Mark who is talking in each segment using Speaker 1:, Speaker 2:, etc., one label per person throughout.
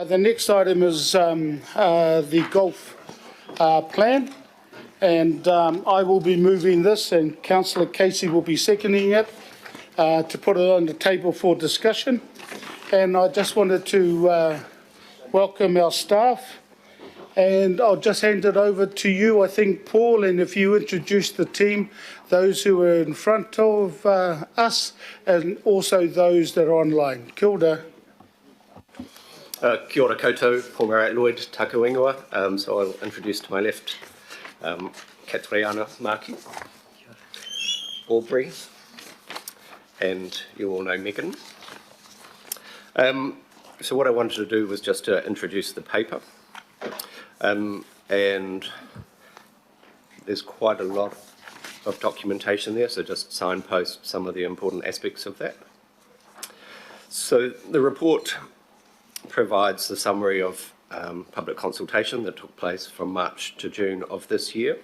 Speaker 1: The next item is the golf plan, and I will be moving this, and Councillor Casey will be seconding it to put it on the table for discussion. And I just wanted to welcome our staff, and I'll just hand it over to you, I think, Paul, and if you introduce the team, those who are in front of us, and also those that are online. Kia ora.
Speaker 2: Kia ora koutou, Pongara Lloyd, Taku Ingoa. So I'll introduce to my left Katriana Maki, Aubrey, and you all know Megan. So what I wanted to do was just to introduce the paper, and there's quite a lot of documentation there, so just signpost some of the important aspects of that. So the report provides the summary of public consultation that took place from March to June of this year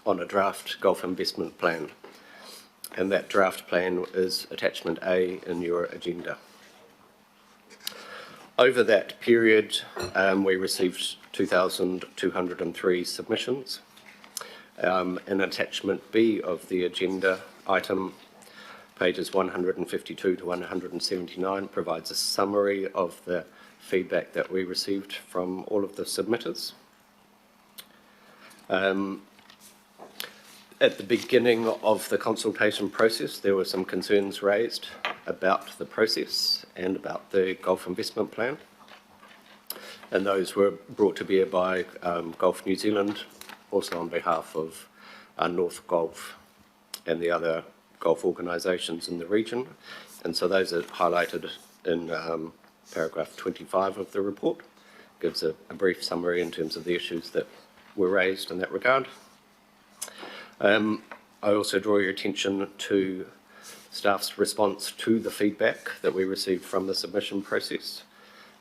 Speaker 2: on a draft golf investment plan, and that draft plan is attachment A in your agenda. Over that period, we received 2,203 submissions. In attachment B of the agenda item, pages 152 to 179 provides a summary of the feedback that we received from all of the submitters. At the beginning of the consultation process, there were some concerns raised about the process and about the golf investment plan, and those were brought to bear by Golf New Zealand, also on behalf of North Golf and the other golf organisations in the region, and so those are highlighted in paragraph 25 of the report. Gives a brief summary in terms of the issues that were raised in that regard. I also draw your attention to staff's response to the feedback that we received from the submission process.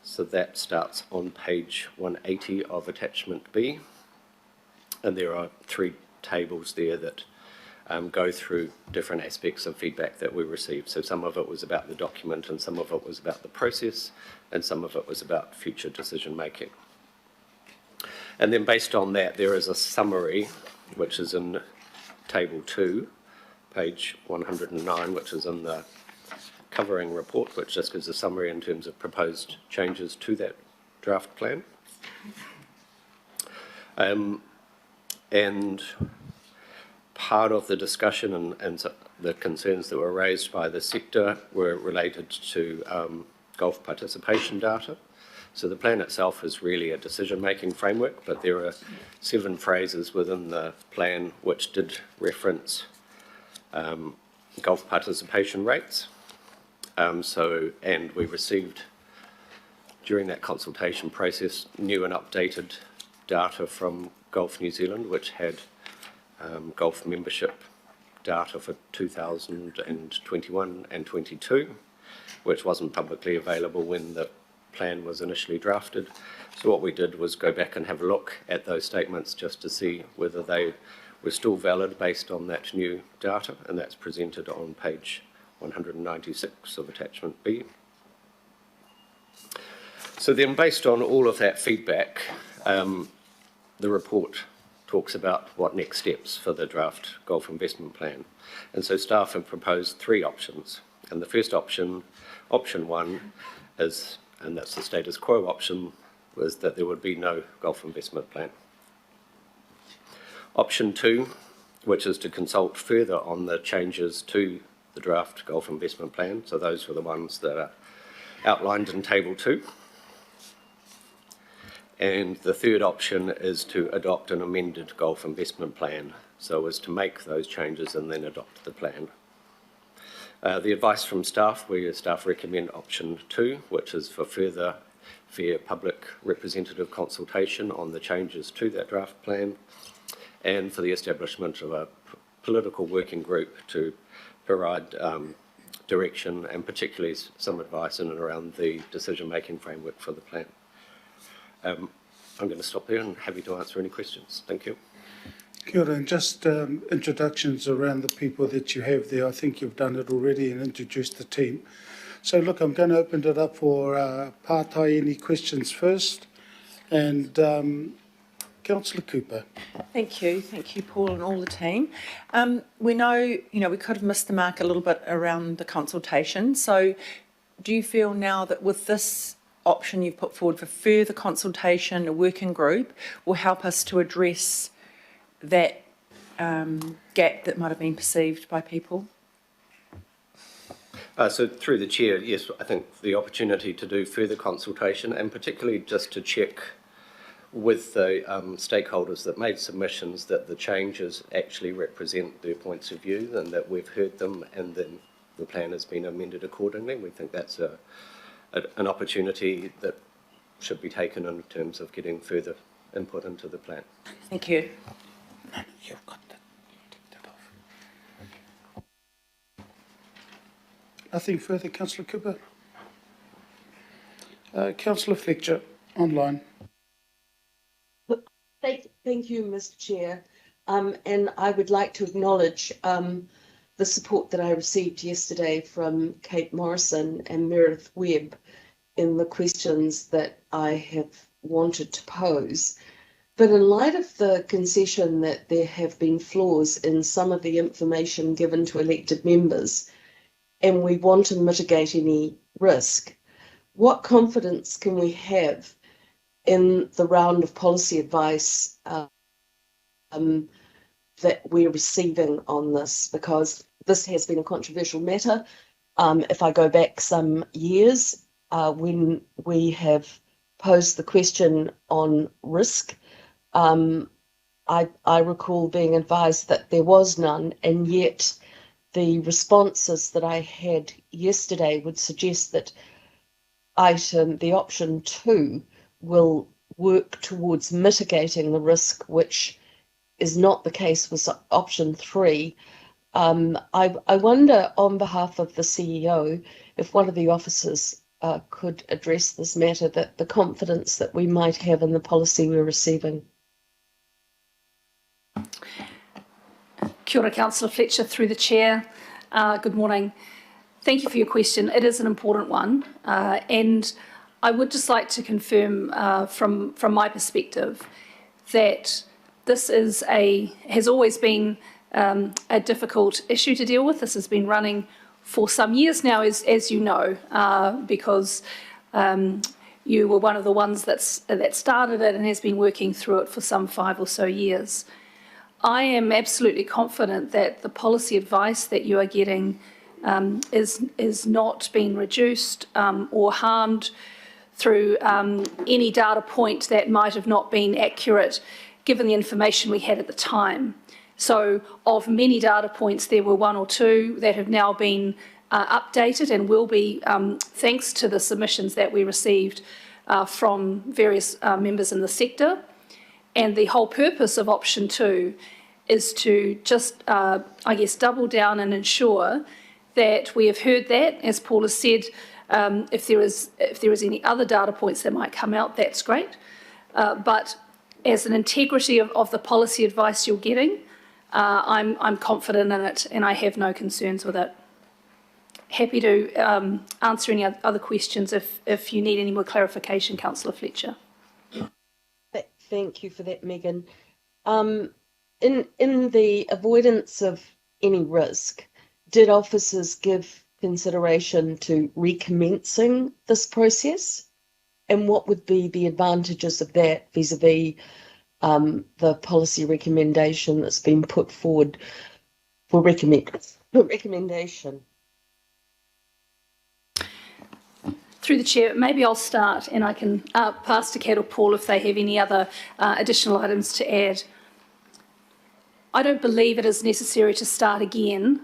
Speaker 2: So that starts on page 180 of attachment B, and there are 3 tables there that go through different aspects of feedback that we received. So some of it was about the document, and some of it was about the process, and some of it was about future decision making. And then based on that, there is a summary which is in table 2, page 109, which is in the covering report, which just gives a summary in terms of proposed changes to that draft plan. And part of the discussion and the concerns that were raised by the sector were related to golf participation data. So the plan itself is really a decision-making framework, but there are 7 phrases within the plan which did reference golf participation rates. And we received, during that consultation process, new and updated data from Golf New Zealand, which had golf membership data for 2021 and 22, which wasn't publicly available when the plan was initially drafted. So what we did was go back and have a look at those statements just to see whether they were still valid based on that new data, and that's presented on page 196 of attachment B. So then, based on all of that feedback, the report talks about what next steps for the draft golf investment plan. And so staff have proposed 3 options. And the first option, option 1, is, and that's the status quo option, was that there would be no golf investment plan. Option 2, which is to consult further on the changes to the draft golf investment plan. So those were the ones that are outlined in table 2. And the third option is to adopt an amended golf investment plan, so as to make those changes and then adopt the plan. The advice from staff, where staff recommend option 2, which is for further fair public representative consultation on the changes to that draft plan, and for the establishment of a political working group to provide direction and particularly some advice in and around the decision-making framework for the plan. I'm going to stop there and happy to answer any questions. Thank you.
Speaker 1: Kia ora, and just introductions around the people that you have there. I think you've done it already and introduced the team. So look, I'm going to open it up for Pātai, any questions first. And Councillor Cooper.
Speaker 3: Thank you, Paul and all the team. We know, we could have missed the mark a little bit around the consultation. So do you feel now that with this option you've put forward for further consultation, a working group, will help us to address that gap that might have been perceived by people?
Speaker 2: So through the chair, yes, I think the opportunity to do further consultation and particularly just to check with the stakeholders that made submissions that the changes actually represent their points of view and that we've heard them and then the plan has been amended accordingly. We think that's an opportunity that should be taken in terms of getting further input into the plan.
Speaker 3: Thank you.
Speaker 1: You've got that. Take that off. Nothing further, Councillor Cooper. Councillor Fletcher, online.
Speaker 4: Thank you, Mr. Chair. And I would like to acknowledge the support that I received yesterday from Kate Morrison and Meredith Webb in the questions that I have wanted to pose. But in light of the concession that there have been flaws in some of the information given to elected members, and we want to mitigate any risk, what confidence can we have in the round of policy advice that we're receiving on this? Because this has been a controversial matter. If I go back some years, when we have posed the question on risk, I recall being advised that there was none, and yet the responses that I had yesterday would suggest that the option 2 will work towards mitigating the risk, which is not the case with option 3. I wonder, on behalf of the CEO, if one of the officers could address this matter, that the confidence that we might have in the policy we're receiving.
Speaker 5: Kia ora, Councillor Fletcher, through the chair. Good morning. Thank you for your question. It is an important one, and I would just like to confirm from my perspective that this has always been a difficult issue to deal with. This has been running for some years now, as you know, because you were one of the ones that started it and has been working through it for some 5 or so years. I am absolutely confident that the policy advice that you are getting is not being reduced or harmed through any data point that might have not been accurate given the information we had at the time. So of many data points, there were 1 or 2 that have now been updated and will be thanks to the submissions that we received from various members in the sector. And the whole purpose of option 2 is to just, I guess, double down and ensure that we have heard that, as Paul has said. If there is any other data points that might come out, that's great. But as an integrity of the policy advice you're getting, I'm confident in it and I have no concerns with it. Happy to answer any other questions if you need any more clarification, Councillor Fletcher.
Speaker 4: Thank you for that, Megan. In the avoidance of any risk, did officers give consideration to recommencing this process? And what would be the advantages of that vis-a-vis the policy recommendation that's been put forward for recommendation?
Speaker 5: Through the chair, maybe I'll start and I can pass to Kat or Paul if they have any other additional items to add. I don't believe it is necessary to start again.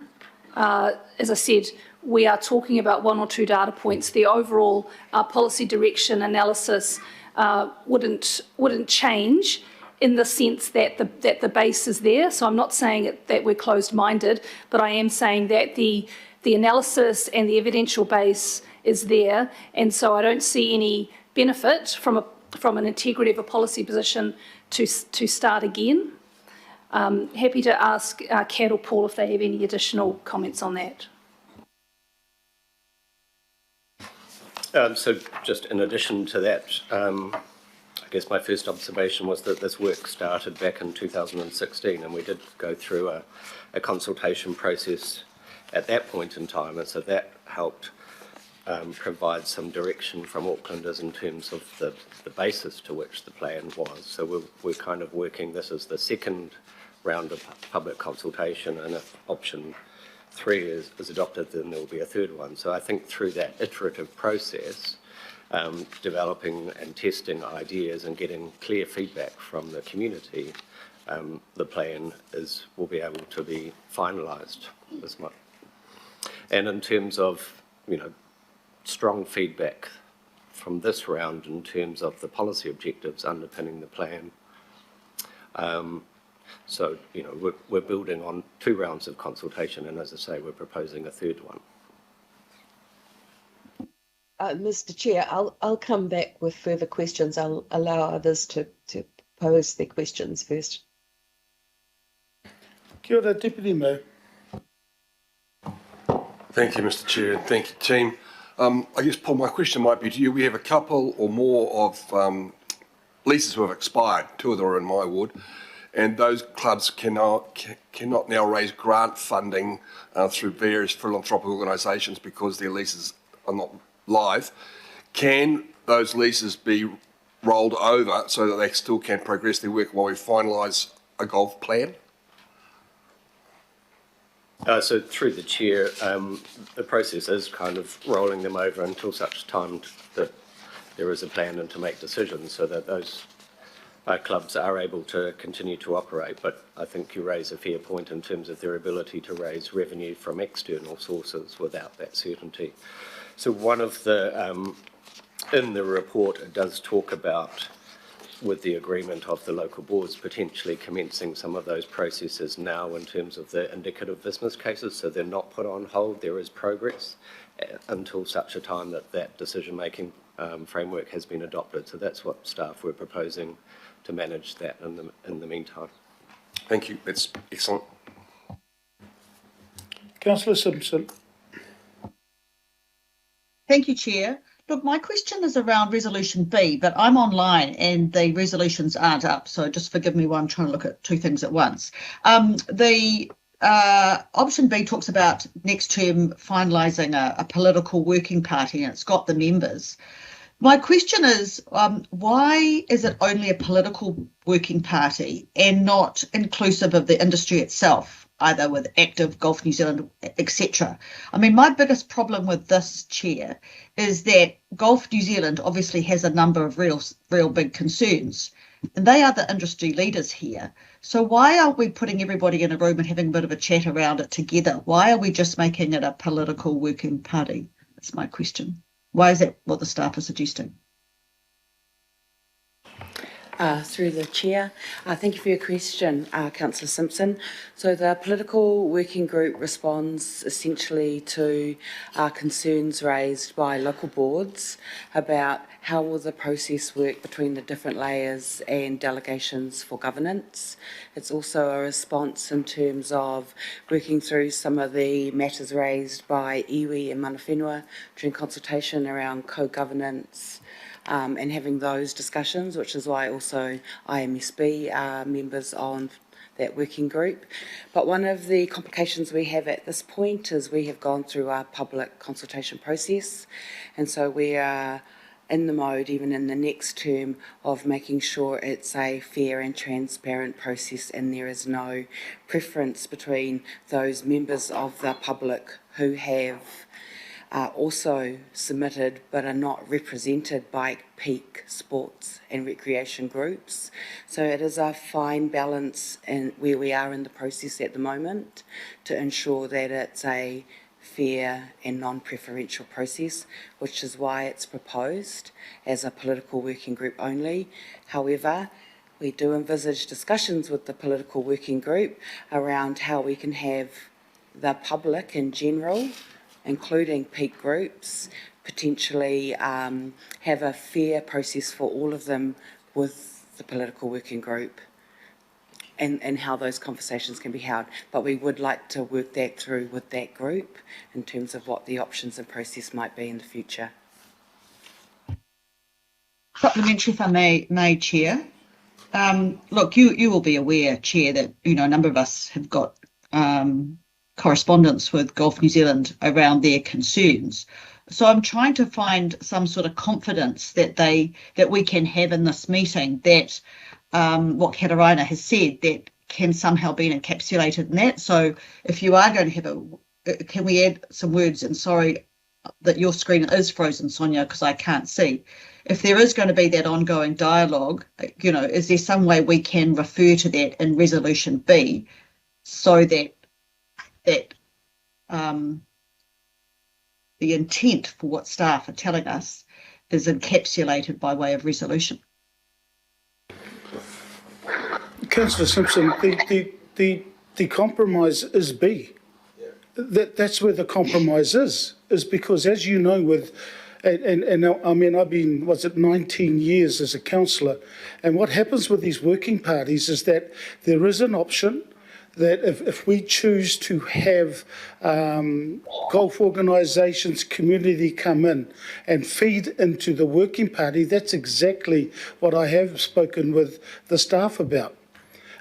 Speaker 5: As I said, we are talking about 1 or 2 data points. The overall policy direction analysis wouldn't change in the sense that the base is there. So I'm not saying that we're closed-minded, but I am saying that the analysis and the evidential base is there, and so I don't see any benefit from an integrity of a policy position to start again. Happy to ask Kat or Paul if they have any additional comments on that.
Speaker 2: So just in addition to that, I guess my first observation was that this work started back in 2016, and we did go through a consultation process at that point in time, and so that helped provide some direction from Aucklanders in terms of the basis to which the plan was. So we're kind of working this as the second round of public consultation, and if option 3 is adopted, then there will be a third one. So I think through that iterative process, developing and testing ideas and getting clear feedback from the community, the plan will be able to be finalised as much. And in terms of, strong feedback from this round in terms of the policy objectives underpinning the plan. So, we're building on 2 rounds of consultation, and as I say, we're proposing a third one.
Speaker 4: Mr. Chair, I'll come back with further questions. I'll allow others to pose their questions first.
Speaker 1: Kia ora, Deputy Mayor.
Speaker 6: Thank you, Mr. Chair, and thank you, team. I guess, Paul, my question might be to you. We have a couple or more of leases who have expired. 2 of them are in my ward, and those clubs cannot now raise grant funding through various philanthropic organisations because their leases are not live. Can those leases be rolled over so that they still can progress their work while we finalise a golf plan?
Speaker 2: So through the chair, the process is kind of rolling them over until such time that there is a plan and to make decisions so that those clubs are able to continue to operate. But I think you raise a fair point in terms of their ability to raise revenue from external sources without that certainty. So one of the, in the report, it does talk about, with the agreement of the local boards, potentially commencing some of those processes now in terms of the indicative business cases, so they're not put on hold, there is progress until such a time that that decision-making framework has been adopted. So that's what staff were proposing to manage that in the meantime.
Speaker 6: Thank you, that's excellent.
Speaker 1: Councillor Simpson.
Speaker 7: Thank you, Chair. Look, my question is around Resolution B, but I'm online and the resolutions aren't up, so just forgive me while I'm trying to look at 2 things at once. The option B talks about next term finalising a political working party, and it's got the members. My question is, why is it only a political working party and not inclusive of the industry itself, either with Active, Golf New Zealand, etc.? I mean, my biggest problem with this, Chair, is that Golf New Zealand obviously has a number of real big concerns, and they are the industry leaders here. So why are we putting everybody in a room and having a bit of a chat around it together? Why are we just making it a political working party? That's my question. Why is that what the staff are suggesting?
Speaker 8: Through the chair. Thank you for your question, Councillor Simpson. So the political working group responds essentially to concerns raised by local boards about how will the process work between the different layers and delegations for governance. It's also a response in terms of working through some of the matters raised by iwi and mana whenua during consultation around co-governance, and having those discussions, which is why also IMSB are members on that working group. But one of the complications we have at this point is we have gone through our public consultation process, and so we are in the mode, even in the next term, of making sure it's a fair and transparent process and there is no preference between those members of the public who have also submitted but are not represented by peak sports and recreation groups. So it is a fine balance in where we are in the process at the moment to ensure that it's a fair and non-preferential process, which is why it's proposed as a political working group only. However, we do envisage discussions with the political working group around how we can have the public in general, including peak groups, potentially have a fair process for all of them with the political working group, and how those conversations can be held. But we would like to work that through with that group in terms of what the options and process might be in the future.
Speaker 7: Supplementary, if I may, Chair. Look, you will be aware, Chair, that a number of us have got correspondence with Golf New Zealand around their concerns. So I'm trying to find some sort of confidence that we can have in this meeting that what Kataraina has said that can somehow be encapsulated in that. So if you are going to have can we add some words? And sorry that your screen is frozen, Sonia, because I can't see. If there is going to be that ongoing dialogue, is there some way we can refer to that in Resolution B so that the intent for what staff are telling us is encapsulated by way of resolution?
Speaker 1: Councillor Simpson, the compromise is B. That's where the compromise is because, as you know, and I mean, I've been, 19 years as a councillor, and what happens with these working parties is that there is an option that if we choose to have golf organisations, community come in and feed into the working party, that's exactly what I have spoken with the staff about.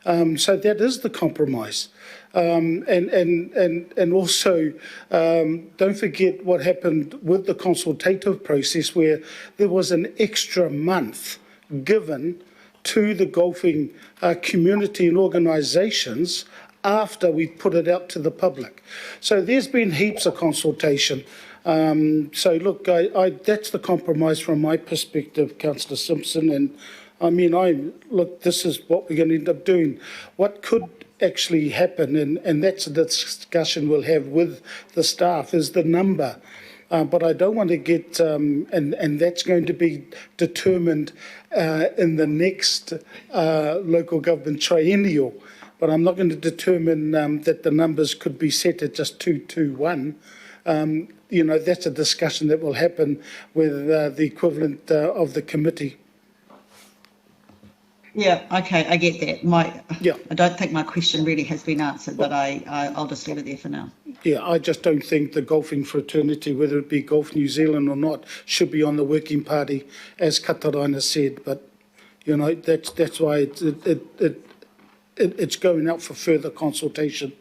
Speaker 1: So that is the compromise. And also, don't forget what happened with the consultative process where there was an extra month given to the golfing community and organisations after we put it out to the public. So there's been heaps of consultation. So look, that's the compromise from my perspective, Councillor Simpson, and I mean, look, this is what we're going to end up doing. What could actually happen, and that's the discussion we'll have with the staff, is the number. But I don't want to get, and that's going to be determined in the next local government triennial. But I'm not going to determine that the numbers could be set at just 221. That's a discussion that will happen with the equivalent of the committee.
Speaker 7: Yeah, okay, I get that. I don't think my question really has been answered, but I'll just leave it there for now.
Speaker 1: Yeah, I just don't think the golfing fraternity, whether it be Golf New Zealand or not, should be on the working party, as Kataraina said. But that's why it's going out for further consultation.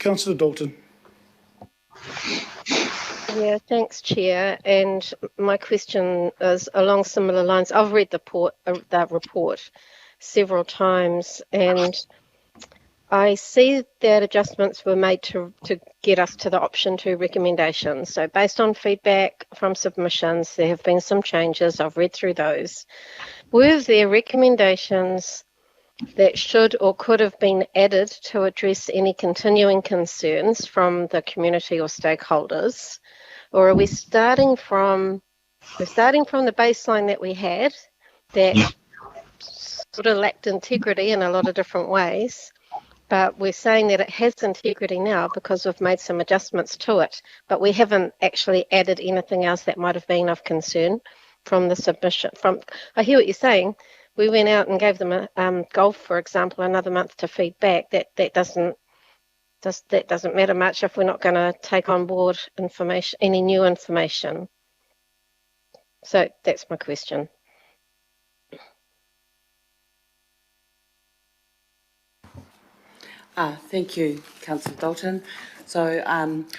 Speaker 1: Councillor Dalton.
Speaker 9: Yeah, thanks, Chair. And my question is along similar lines. I've read the report several times, and I see that adjustments were made to get us to the option 2 recommendations. So based on feedback from submissions, there have been some changes. I've read through those. Were there recommendations that should or could have been added to address any continuing concerns from the community or stakeholders? Or are we starting from the baseline that we had that sort of lacked integrity in a lot of different ways, but we're saying that it has integrity now because we've made some adjustments to it, but we haven't actually added anything else that might have been of concern from the submission. I hear what you're saying. We went out and gave them golf, for example, another month to feedback. That doesn't matter much if we're not going to take on board any new information. So that's my question.
Speaker 8: Thank you, Councillor Dalton. So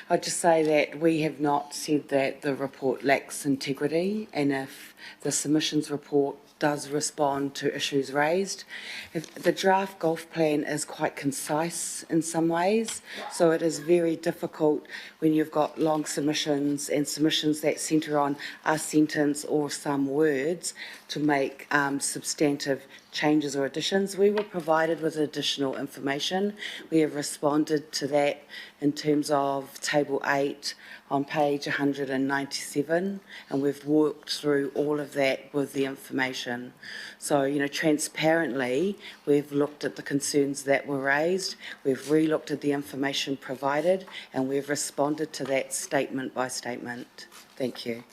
Speaker 8: I'd just say that we have not said that the report lacks integrity, and if the submissions report does respond to issues raised. The draft golf plan is quite concise in some ways, so it is very difficult when you've got long submissions and submissions that centre on a sentence or some words to make substantive changes or additions. We were provided with additional information. We have responded to that in terms of Table 8 on page 197, and we've walked through all of that with the information. So, transparently, we've looked at the concerns that were raised, we've re-looked at the information provided, and we've responded to that statement by statement. Thank you.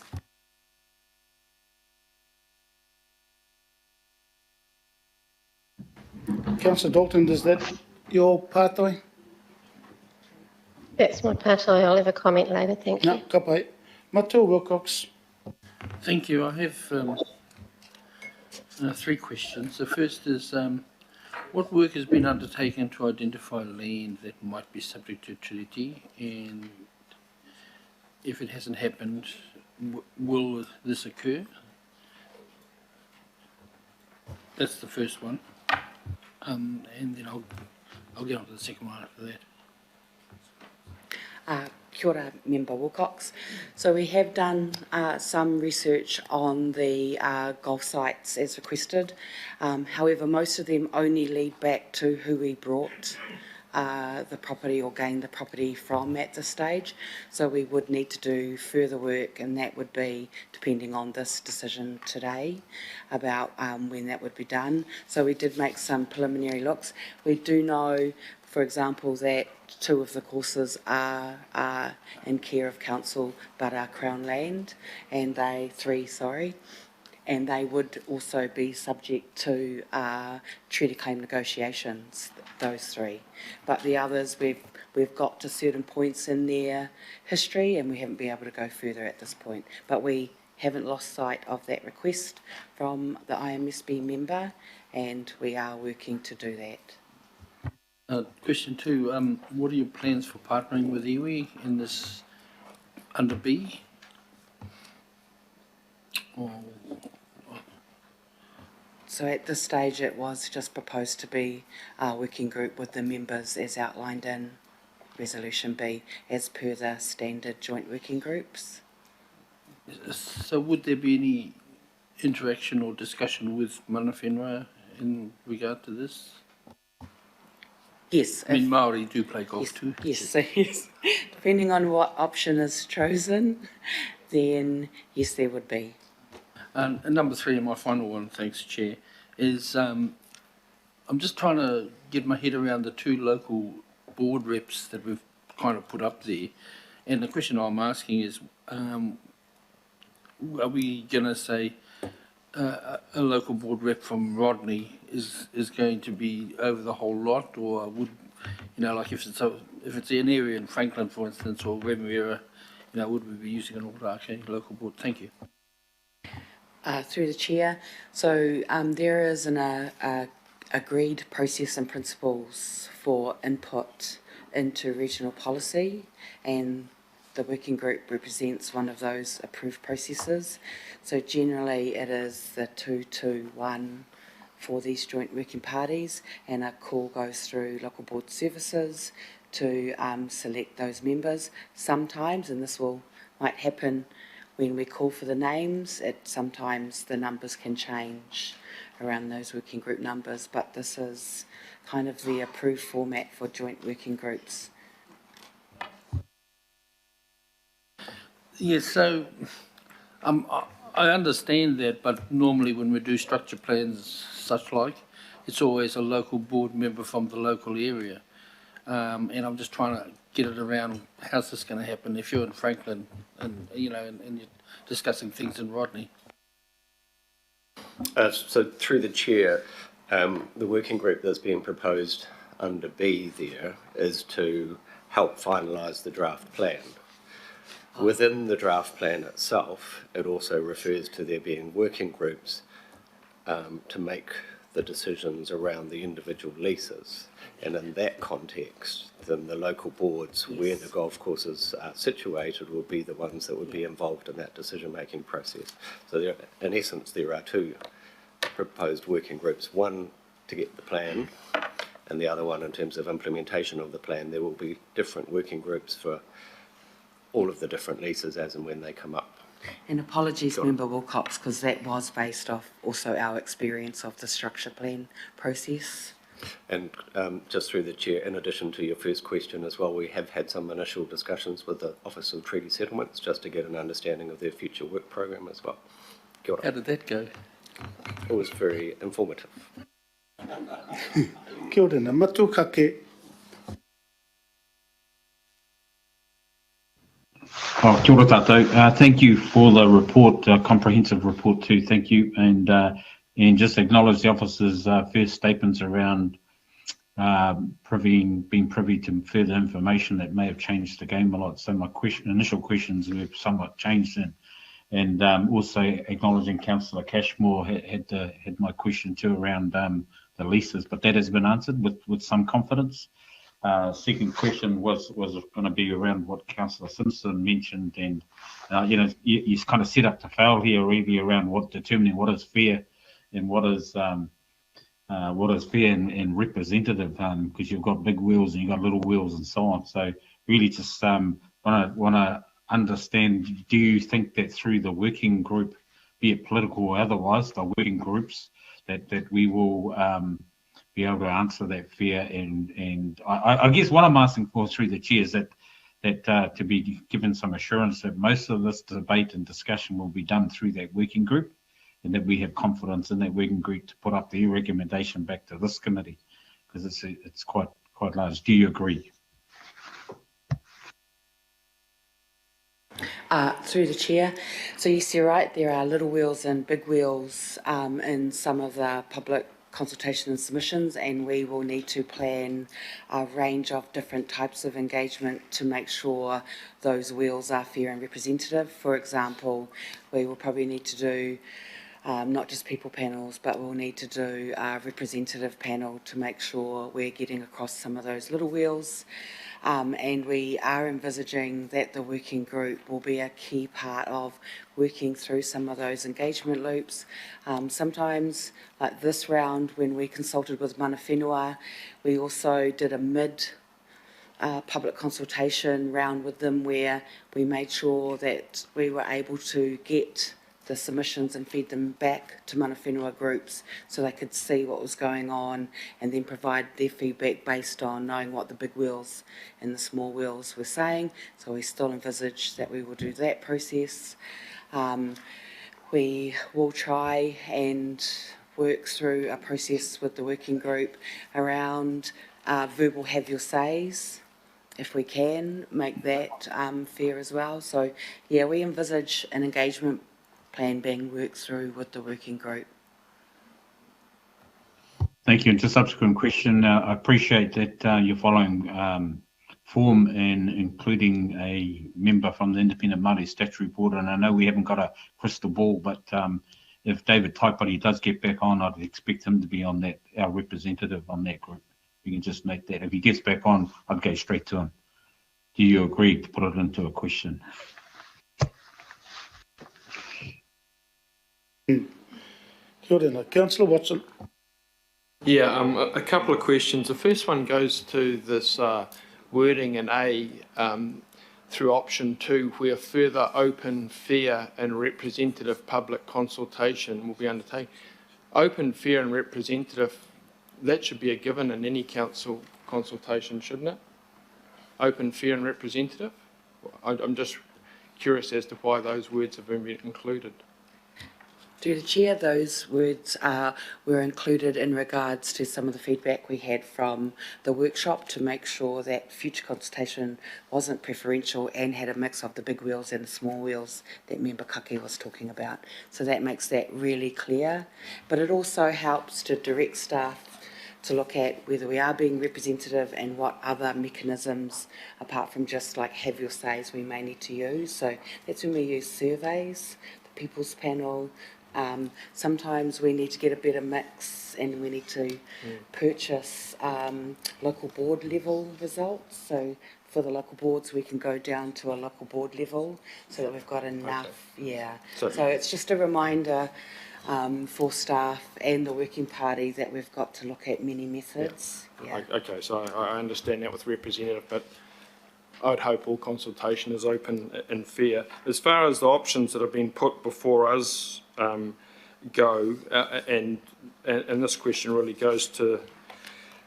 Speaker 1: Councillor Dalton, is that your pātai?
Speaker 9: That's my pātai. I'll have a comment later. Thank you.
Speaker 1: No, ka pai. Matua Wilcox.
Speaker 10: Thank you. I have 3 questions. The first is, what work has been undertaken to identify land that might be subject to treaty, and if it hasn't happened, will this occur? That's the first one, and then I'll get on to the second one after that.
Speaker 8: Kia ora, Member Wilcox. So we have done some research on the golf sites as requested. However, most of them only lead back to who we brought the property or gained the property from at this stage. So we would need to do further work, and that would be depending on this decision today about when that would be done. So we did make some preliminary looks. We do know, for example, that 2 of the courses are in care of council but are Crown land, and 3, and they would also be subject to treaty claim negotiations, those 3. But the others, we've got to certain points in their history and we haven't been able to go further at this point. But we haven't lost sight of that request from the IMSB member, and we are working to do that.
Speaker 10: Question 2, what are your plans for partnering with iwi in this under B?
Speaker 8: So at this stage it was just proposed to be a working group with the members as outlined in Resolution B as per the standard joint working groups.
Speaker 10: So would there be any interaction or discussion with mana whenua in regard to this?
Speaker 8: Yes.
Speaker 10: I mean, Māori do play golf too.
Speaker 8: Yes, so yes. Depending on what option is chosen, then yes, there would be.
Speaker 10: And number 3, and my final one, thanks, Chair, is I'm just trying to get my head around the 2 local board reps that we've kind of put up there. And the question I'm asking is, are we going to say a local board rep from Rodney is going to be over the whole lot, or would, like if it's an area in Franklin, for instance, or Remuera, would we be using an Ōrākei local board? Thank you.
Speaker 8: Through the chair, so there is an agreed process and principles for input into regional policy, and the working group represents one of those approved processes. So generally it is the 2-2-1 for these joint working parties, and a call goes through local board services to select those members. Sometimes, and this might happen when we call for the names, sometimes the numbers can change around those working group numbers, but this is kind of the approved format for joint working groups.
Speaker 10: Yes, so I understand that, but normally when we do structure plans such like, it's always a local board member from the local area. And I'm just trying to get it around, how's this going to happen if you're in Franklin and and you're discussing things in Rodney?
Speaker 2: So through the chair, the working group that's being proposed under B there is to help finalise the draft plan. Within the draft plan itself, it also refers to there being working groups to make the decisions around the individual leases. And in that context, then the local boards where the golf courses are situated will be the ones that would be involved in that decision-making process. So there, in essence, there are 2 proposed working groups, one to get the plan and the other one in terms of implementation of the plan. There will be different working groups for all of the different leases as and when they come up.
Speaker 8: And apologies, Member Wilcox, because that was based off also our experience of the structure plan process.
Speaker 2: And just through the chair, in addition to your first question as well, we have had some initial discussions with the Office of Treaty Settlements just to get an understanding of their future work program as well. Kia ora.
Speaker 10: How did that go?
Speaker 2: It was very informative.
Speaker 1: Kia ora, na matukake.
Speaker 11: Kia ora tātou. Thank you for the report, comprehensive report too. Thank you, and just acknowledge the officer's first statements around been privy to further information that may have changed the game a lot. So my initial questions were somewhat changed, and also acknowledging Councillor Cashmore had my question too around the leases, but that has been answered with some confidence. Second question was going to be around what Councillor Simpson mentioned, and you kind of set up to fail here really around determining what is fair and what is fair and representative, because you've got big wheels and you've got little wheels and so on. So really just want to understand, do you think that through the working group, be it political or otherwise, the working groups, that we will be able to answer that fair? And I guess what I'm asking for through the chair is that to be given some assurance that most of this debate and discussion will be done through that working group, and that we have confidence in that working group to put up their recommendation back to this committee, because it's quite large. Do you agree?
Speaker 8: Through the chair. So yes, you're right, there are little wheels and big wheels in some of the public consultation and submissions, and we will need to plan a range of different types of engagement to make sure those wheels are fair and representative. For example, we will probably need to do not just people panels, but we'll need to do a representative panel to make sure we're getting across some of those little wheels. And we are envisaging that the working group will be a key part of working through some of those engagement loops. Sometimes, like this round, when we consulted with mana whenua, we also did a public consultation round with them where we made sure that we were able to get the submissions and feed them back to mana whenua groups so they could see what was going on and then provide their feedback based on knowing what the big wheels and the small wheels were saying. So we still envisage that we will do that process. We will try and work through a process with the working group around verbal have your says, if we can make that fair as well. So yeah, we envisage an engagement plan being worked through with the working group.
Speaker 11: Thank you. And just subsequent question, I appreciate that you're following form and including a member from the Independent Māori Statutory Board, and I know we haven't got a crystal ball, but if David Taipari does get back on, I'd expect him to be on that, our representative on that group. You can just note that. If he gets back on, I'd go straight to him. Do you agree to put it into a question?
Speaker 1: Kia ora, Councillor Watson.
Speaker 12: Yeah, a couple of questions. The first one goes to this wording in A through option 2, where further open, fair and representative public consultation will be undertaken. Open, fair and representative, that should be a given in any council consultation, shouldn't it? Open, fair and representative? I'm just curious as to why those words have been included.
Speaker 8: Through the chair, those words were included in regards to some of the feedback we had from the workshop to make sure that future consultation wasn't preferential and had a mix of the big wheels and the small wheels that Member Kake was talking about. So that makes that really clear. But it also helps to direct staff to look at whether we are being representative and what other mechanisms, apart from just like have your says, we may need to use. So that's when we use surveys, the People's Panel. Sometimes we need to get a better mix and we need to purchase local board level results. So for the local boards, we can go down to a local board level so that we've got enough. Okay. Yeah. So it's just a reminder for staff and the working party that we've got to look at many methods. Yeah. Yeah. Okay, so I understand that with representative, but I'd hope all consultation is open and fair. As far as the options that have been put before us go, and this question really goes to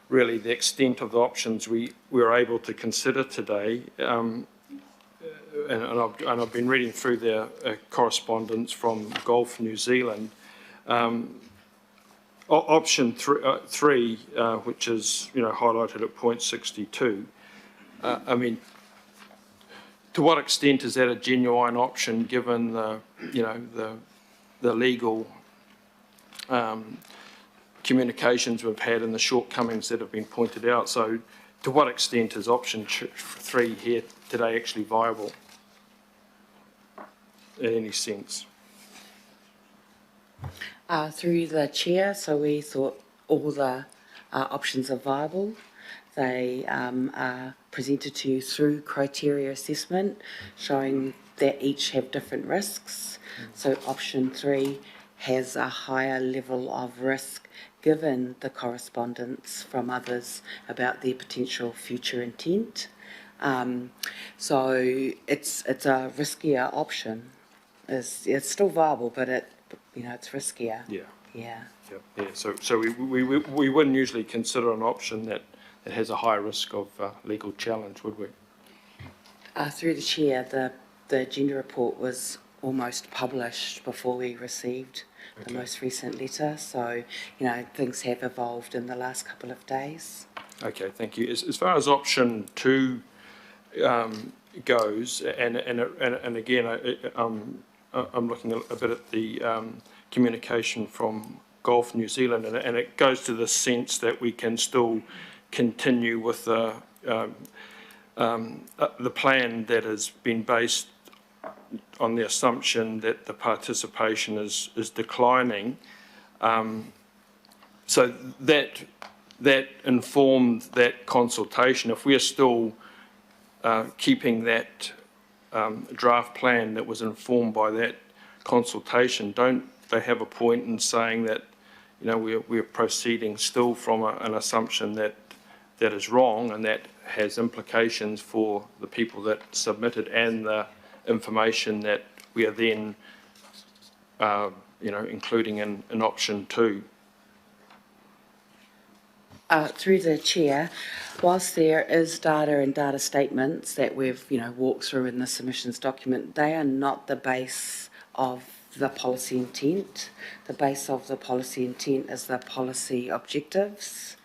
Speaker 8: really the extent of the options we were able to consider today, and I've been reading through their correspondence from Golf New Zealand. Option 3, which is highlighted at point 62. I mean, to what extent is that a genuine option given the the legal
Speaker 12: communications we've had and the shortcomings that have been pointed out. So to what extent is option 3 here today actually viable in any sense?
Speaker 8: Through the chair, so we thought all the options are viable. They are presented to you through criteria assessment, showing that each have different risks. So option 3 has a higher level of risk given the correspondence from others about their potential future intent. So it's a riskier option. It's still viable, but it's riskier.
Speaker 12: Yeah.
Speaker 8: Yeah.
Speaker 12: Yeah. So we wouldn't usually consider an option that has a high risk of legal challenge, would we?
Speaker 8: Through the chair, the gender report was almost published before we received the most recent letter. So, things have evolved in the last couple of days.
Speaker 12: Okay, thank you. As far as option 2 goes, and again, I'm looking a bit at the communication from Golf New Zealand, and it goes to the sense that we can still continue with the plan that has been based on the assumption that the participation is declining. So that informed that consultation. If we are still keeping that draft plan that was informed by that consultation, don't they have a point in saying that we're proceeding still from an assumption that is wrong, and that has implications for the people that submitted and the information that we are then including in option 2?
Speaker 8: Through the chair, whilst there is data and data statements that we've walked through in the submissions document, they are not the base of the policy intent. The base of the policy intent is the policy objectives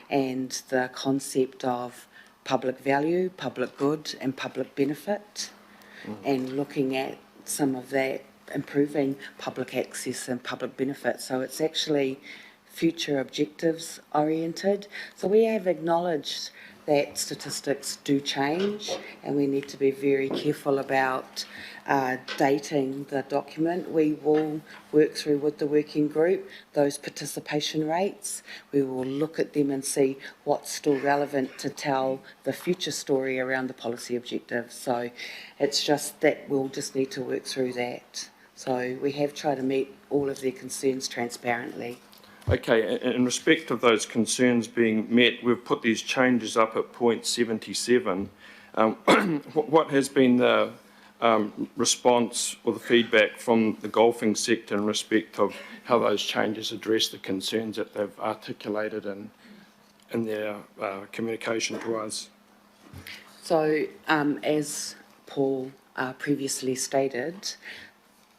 Speaker 8: and the concept of public value, public good and public benefit, and looking at some of that, improving public access and public benefit. So it's actually future objectives oriented. So we have acknowledged that statistics do change, and we need to be very careful about dating the document. We will work through with the working group those participation rates. We will look at them and see what's still relevant to tell the future story around the policy objectives. So it's just that we'll just need to work through that. So we have tried to meet all of their concerns transparently.
Speaker 12: Okay, in respect of those concerns being met, we've put these changes up at point 77. What has been the response or the feedback from the golfing sector in respect of how those changes address the concerns that they've articulated in their communication to us?
Speaker 8: So, as Paul previously stated,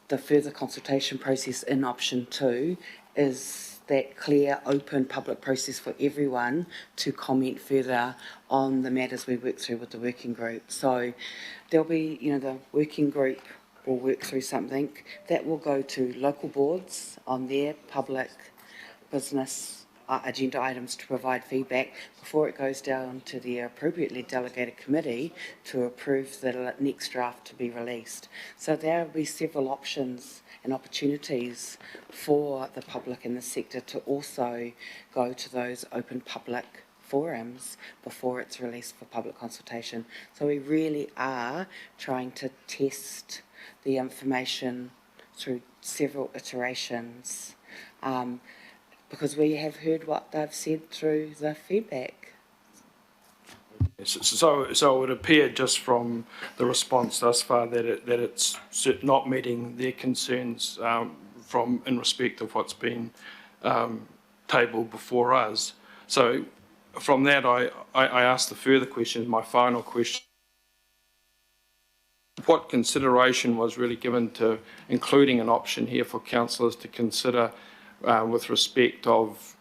Speaker 8: the further consultation process in option 2 is that clear, open public process for everyone to comment further on the matters we work through with the working group. So there'll be, the working group will work through something that will go to local boards on their public business agenda items to provide feedback before it goes down to the appropriately delegated committee to approve the next draft to be released. So there will be several options and opportunities for the public in the sector to also go to those open public forums before it's released for public consultation. So we really are trying to test the information through several iterations, because we have heard what they've said through the feedback.
Speaker 12: So it would appear just from the response thus far that it's not meeting their concerns in respect of what's been tabled before us. So from that, I asked the further question, my final question. What consideration was really given to including an option here for councillors to consider with respect of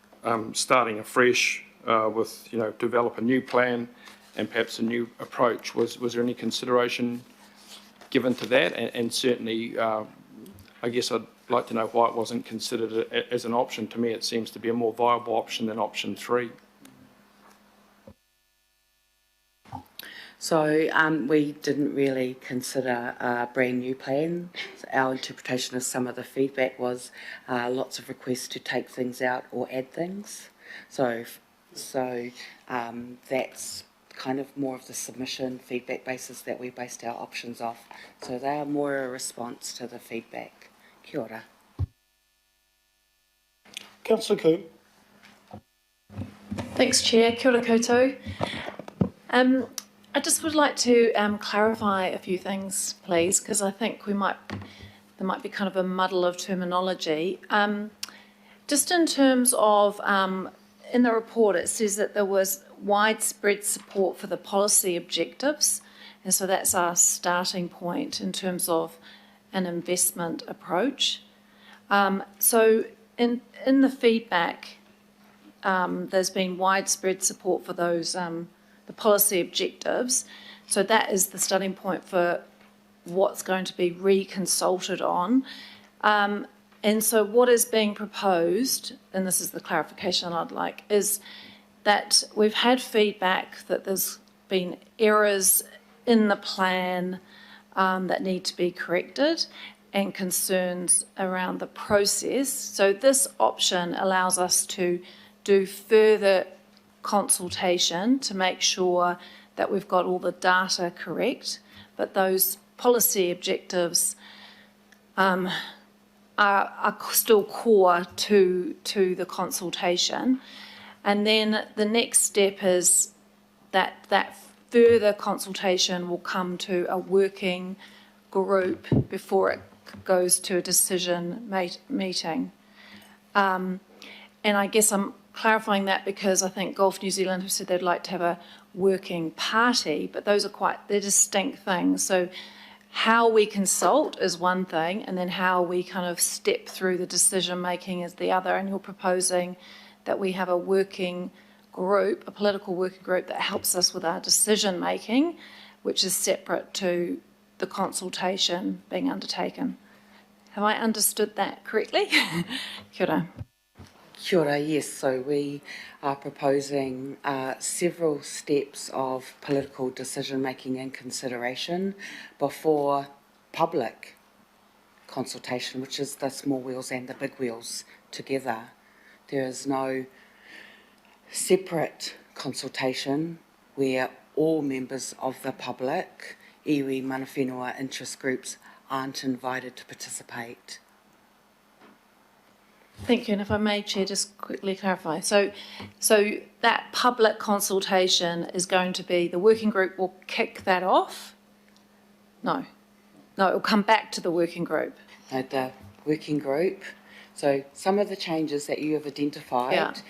Speaker 12: starting afresh with, develop a new plan and perhaps a new approach? Was there any consideration given to that? And certainly, I guess I'd like to know why it wasn't considered as an option. To me, it seems to be a more viable option than option 3.
Speaker 8: So we didn't really consider a brand new plan. Our interpretation of some of the feedback was lots of requests to take things out or add things. So that's kind of more of the submission feedback basis that we based our options off. So they are more a response to the feedback. Kia ora.
Speaker 1: Councillor Koo.
Speaker 13: Thanks, Chair. Kia ora koutou. I just would like to clarify a few things, please, because I think there might be kind of a muddle of terminology. Just in terms of, in the report, it says that there was widespread support for the policy objectives, and so that's our starting point in terms of an investment approach. So in the feedback, there's been widespread support for those the policy objectives. So that is the starting point for what's going to be reconsulted on. And so what is being proposed, and this is the clarification I'd like, is that we've had feedback that there's been errors in the plan that need to be corrected and concerns around the process. So this option allows us to do further consultation to make sure that we've got all the data correct, but those policy objectives are still core to the consultation. And then the next step is that further consultation will come to a working group before it goes to a decision meeting. And I guess I'm clarifying that because I think Golf New Zealand have said they'd like to have a working party, but those are they're distinct things. So how we consult is one thing, and then how we kind of step through the decision making is the other. And you're proposing that we have a working group, a political working group that helps us with our decision making, which is separate to the consultation being undertaken. Have I understood that correctly? Kia ora.
Speaker 8: Kia ora, yes. So we are proposing several steps of political decision-making and consideration before public consultation, which is the small wheels and the big wheels together. There is no separate consultation where all members of the public, iwi, mana whenua, interest groups, aren't invited to participate.
Speaker 13: Thank you, and if I may, Chair, just quickly clarify. So that public consultation is going to be, the working group will kick that off? No, it will come back to the working group.
Speaker 8: No, the working group. So some of the changes that you have identified,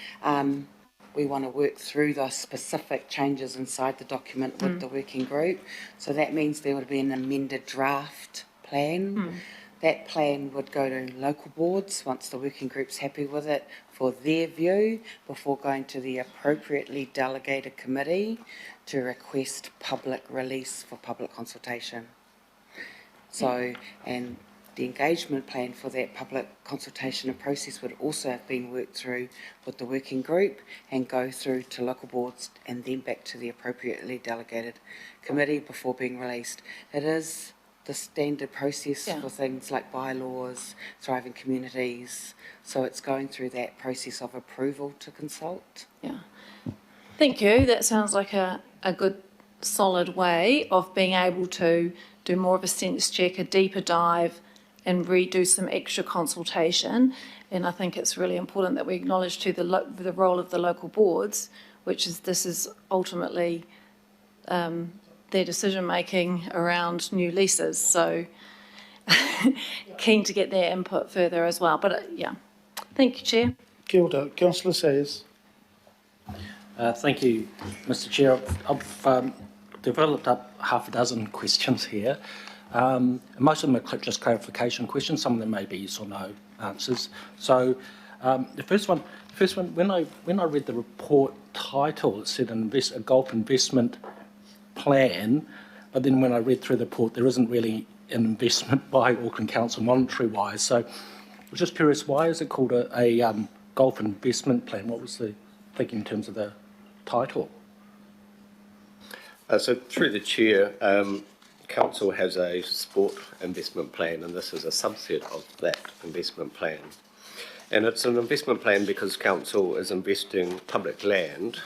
Speaker 8: we want to work through those specific changes inside the document with the working group. So that means there would be an amended draft plan. That plan would go to local boards once the working group's happy with it for their view before going to the appropriately delegated committee to request public release for public consultation. So, and the engagement plan for that public consultation and process would also have been worked through with the working group and go through to local boards and then back to the appropriately delegated committee before being released. It is the standard process for things like bylaws, thriving communities. So it's going through that process of approval to consult.
Speaker 13: Yeah. Thank you. That sounds like a good solid way of being able to do more of a sense check, a deeper dive, and redo some extra consultation. And I think it's really important that we acknowledge to the role of the local boards, which is this is ultimately their decision-making around new leases. So keen to get their input further as well. But thank you, Chair.
Speaker 1: Kia ora. Councillor Sayers.
Speaker 14: Thank you, Mr. Chair. I've developed up half a dozen questions here. Most of them are just clarification questions. Some of them may be yes or no answers. So the first one, when I read the report title, it said a golf investment plan, but then when I read through the report, there isn't really an investment by Auckland Council monetary-wise. So was just curious, why is it called a golf investment plan? What was the thinking in terms of the title?
Speaker 2: So through the chair, council has a sport investment plan, and this is a subset of that investment plan. And it's an investment plan because council is investing public land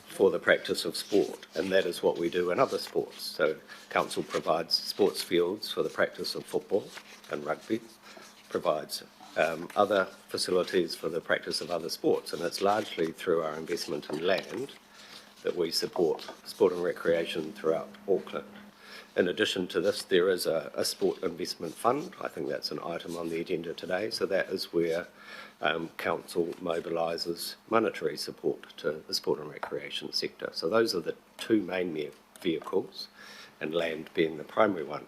Speaker 2: for the practice of sport, and that is what we do in other sports. So council provides sports fields for the practice of football and rugby, provides other facilities for the practice of other sports, and it's largely through our investment in land that we support sport and recreation throughout Auckland. In addition to this, there is a sport investment fund. I think that's an item on the agenda today. So that is where council mobilises monetary support to the sport and recreation sector. So those are the two main vehicles, and land being the primary one.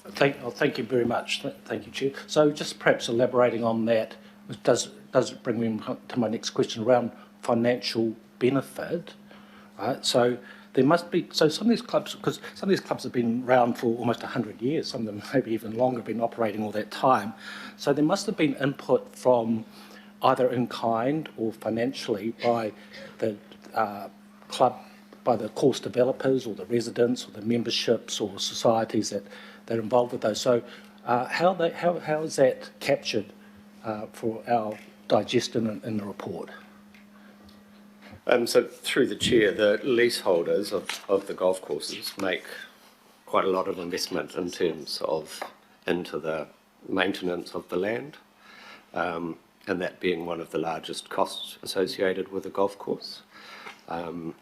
Speaker 14: Thank you very much. Thank you, Chair. So just perhaps elaborating on that, does it bring me to my next question around financial benefit? Right? So there must be, so some of these clubs, because some of these clubs have been around for almost 100 years, some of them maybe even longer, been operating all that time. So there must have been input from either in kind or financially by the club, by the course developers or the residents or the memberships or societies that are involved with those. So how is that captured for our digestion in the report?
Speaker 2: So through the chair, the leaseholders of the golf courses make quite a lot of investment in terms of into the maintenance of the land, and that being one of the largest costs associated with a golf course. And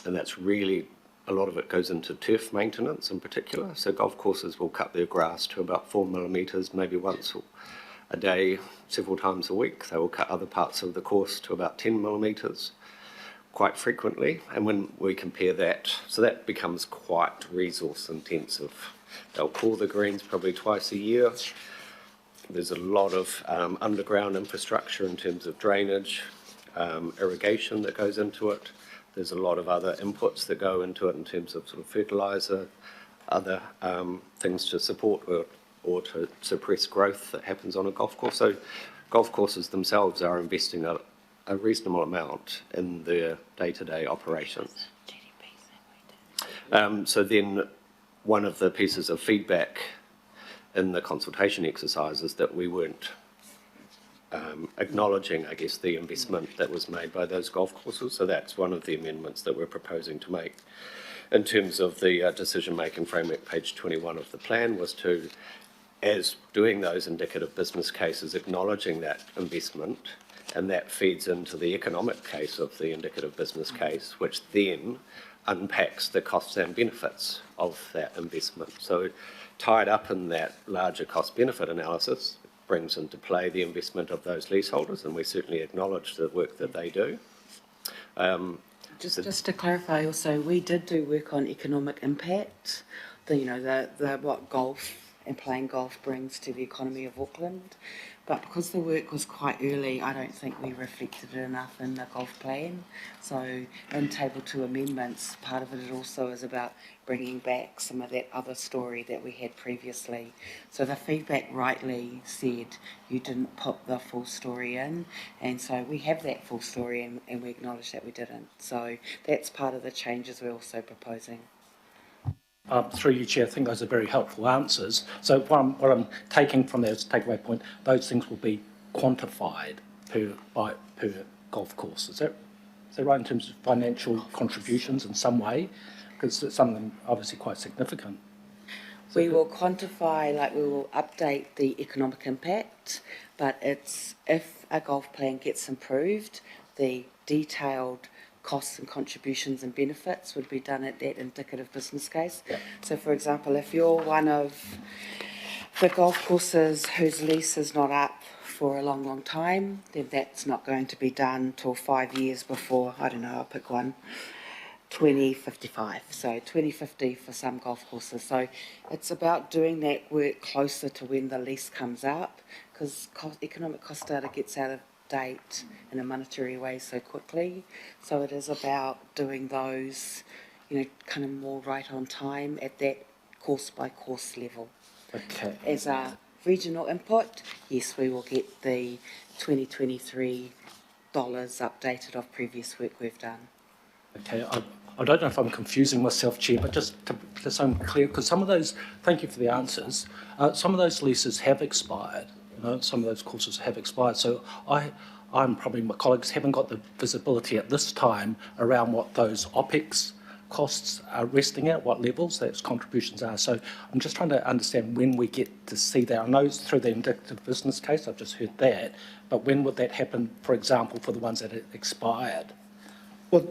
Speaker 2: that's really, a lot of it goes into turf maintenance in particular. So golf courses will cut their grass to about 4 millimetres, maybe once a day, several times a week. They will cut other parts of the course to about 10 millimetres quite frequently. And when we compare that, so that becomes quite resource intensive. They'll core the greens probably twice a year. There's a lot of underground infrastructure in terms of drainage, irrigation that goes into it. There's a lot of other inputs that go into it in terms of sort of fertiliser, other things to support or to suppress growth that happens on a golf course. So golf courses themselves are investing a reasonable amount in their day-to-day operations. So then one of the pieces of feedback in the consultation exercise is that we weren't acknowledging, I guess, the investment that was made by those golf courses. So that's one of the amendments that we're proposing to make in terms of the decision-making framework, page 21 of the plan, was to, as doing those indicative business cases, acknowledging that investment, and that feeds into the economic case of the indicative business case, which then unpacks the costs and benefits of that investment. So tied up in that larger cost-benefit analysis brings into play the investment of those leaseholders, and we certainly acknowledge the work that they do.
Speaker 8: Just to clarify also, we did do work on economic impact, what golf and playing golf brings to the economy of Auckland. But because the work was quite early, I don't think we reflected it enough in the golf plan. So in Table 2 amendments, part of it also is about bringing back some of that other story that we had previously. So the feedback rightly said you didn't put the full story in, and so we have that full story and we acknowledge that we didn't. So that's part of the changes we're also proposing.
Speaker 14: Through you, Chair, I think those are very helpful answers. So what I'm taking from that as a takeaway point, those things will be quantified per golf course. Is that right in terms of financial contributions in some way? Because some of them are obviously quite significant.
Speaker 8: We will quantify, we will update the economic impact, but it's if a golf plan gets improved, the detailed costs and contributions and benefits would be done at that indicative business case. Yep. So, for example, if you're one of the golf courses whose lease is not up for a long, long time, then that's not going to be done till 5 years before, I don't know, I'll pick one, 2055. So 2050 for some golf courses. So it's about doing that work closer to when the lease comes up, because economic cost data gets out of date in a monetary way so quickly. So it is about doing those, kind of more right on time at that course by course level.
Speaker 14: Okay.
Speaker 8: As a regional input, yes, we will get the 2023 dollars updated of previous work we've done.
Speaker 14: Okay, I don't know if I'm confusing myself, Chair, but just so I'm clear, because some of those, thank you for the answers, some of those leases have expired, some of those courses have expired, so I'm probably, my colleagues haven't got the visibility at this time around what those OPEX costs are resting at, what levels those contributions are. So I'm just trying to understand when we get to see that. I know it's through the indicative business case, I've just heard that, but when would that happen, for example, for the ones that expired?
Speaker 1: Well,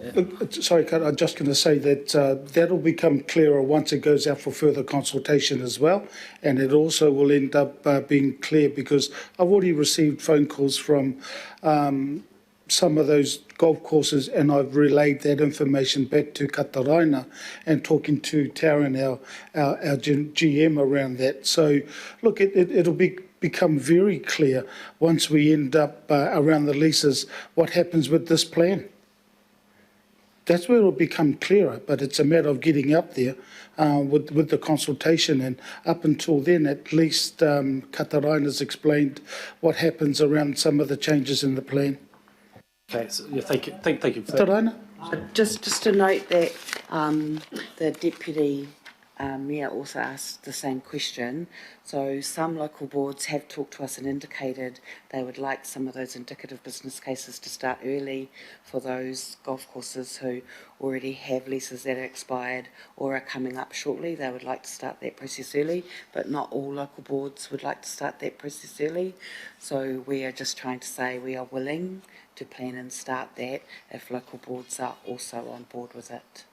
Speaker 1: sorry, I'm just going to say that that'll become clearer once it goes out for further consultation as well, and it also will end up being clear because I've already received phone calls from some of those golf courses, and I've relayed that information back to Kataraina and talking to Taryn, our GM around that. So, look, it'll become very clear once we end up around the leases what happens with this plan. That's where it'll become clearer, but it's a matter of getting up there with the consultation. And up until then, at least Kataraina's explained what happens around some of the changes in the plan.
Speaker 14: Okay, so, yeah, thank you for that.
Speaker 1: Kataraina?
Speaker 8: Just to note that the Deputy Mayor also asked the same question. So some local boards have talked to us and indicated they would like some of those indicative business cases to start early for those golf courses who already have leases that are expired or are coming up shortly. They would like to start that process early, but not all local boards would like to start that process early. So we are just trying to say we are willing to plan and start that if local boards are also on board with it.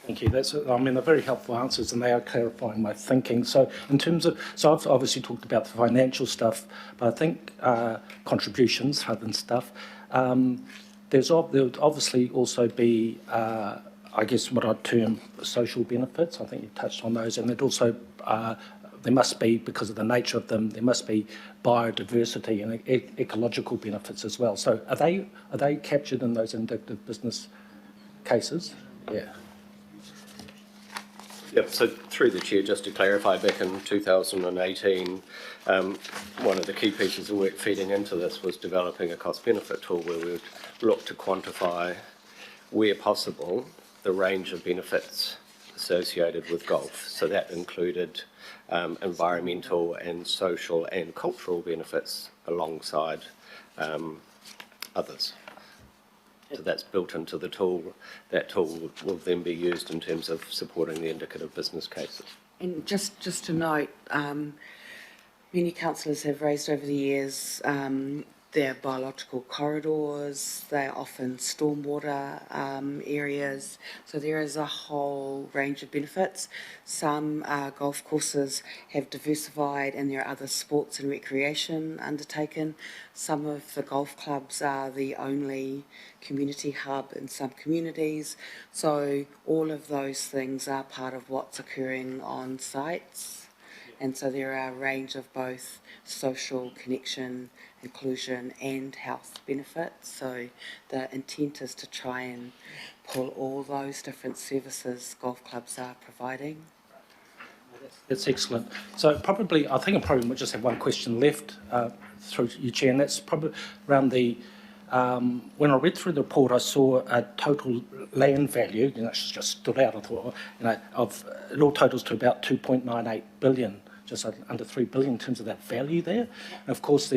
Speaker 14: Thank you. They're very helpful answers, and they are clarifying my thinking. So, in terms of, I've obviously talked about the financial stuff, but I think contributions, other than stuff. There would obviously also be, I guess, what I'd term social benefits. I think you touched on those, and there'd also there must be, because of the nature of them, there must be biodiversity and ecological benefits as well. So, are they captured in those indicative business cases? Yeah.
Speaker 2: Yep, so through the Chair, just to clarify, back in 2018, one of the key pieces of work feeding into this was developing a cost-benefit tool where we would look to quantify, where possible, the range of benefits associated with golf. So that included environmental and social and cultural benefits alongside others. So that's built into the tool. That tool will then be used in terms of supporting the indicative business cases.
Speaker 8: And just to note, many councillors have raised over the years their biological corridors, they're often stormwater areas, so there is a whole range of benefits. Some golf courses have diversified and there are other sports and recreation undertaken. Some of the golf clubs are the only community hub in some communities, so all of those things are part of what's occurring on sites. And so there are a range of both social connection, inclusion and health benefits. So the intent is to try and pull all those different services golf clubs are providing.
Speaker 14: That's excellent. So probably, I think I probably might just have one question left through you, Chair, and that's probably around the, when I read through the report, I saw a total land value, it just stood out, I thought, it all totals to about 2.98 billion, just under 3 billion in terms of that value there. And of course,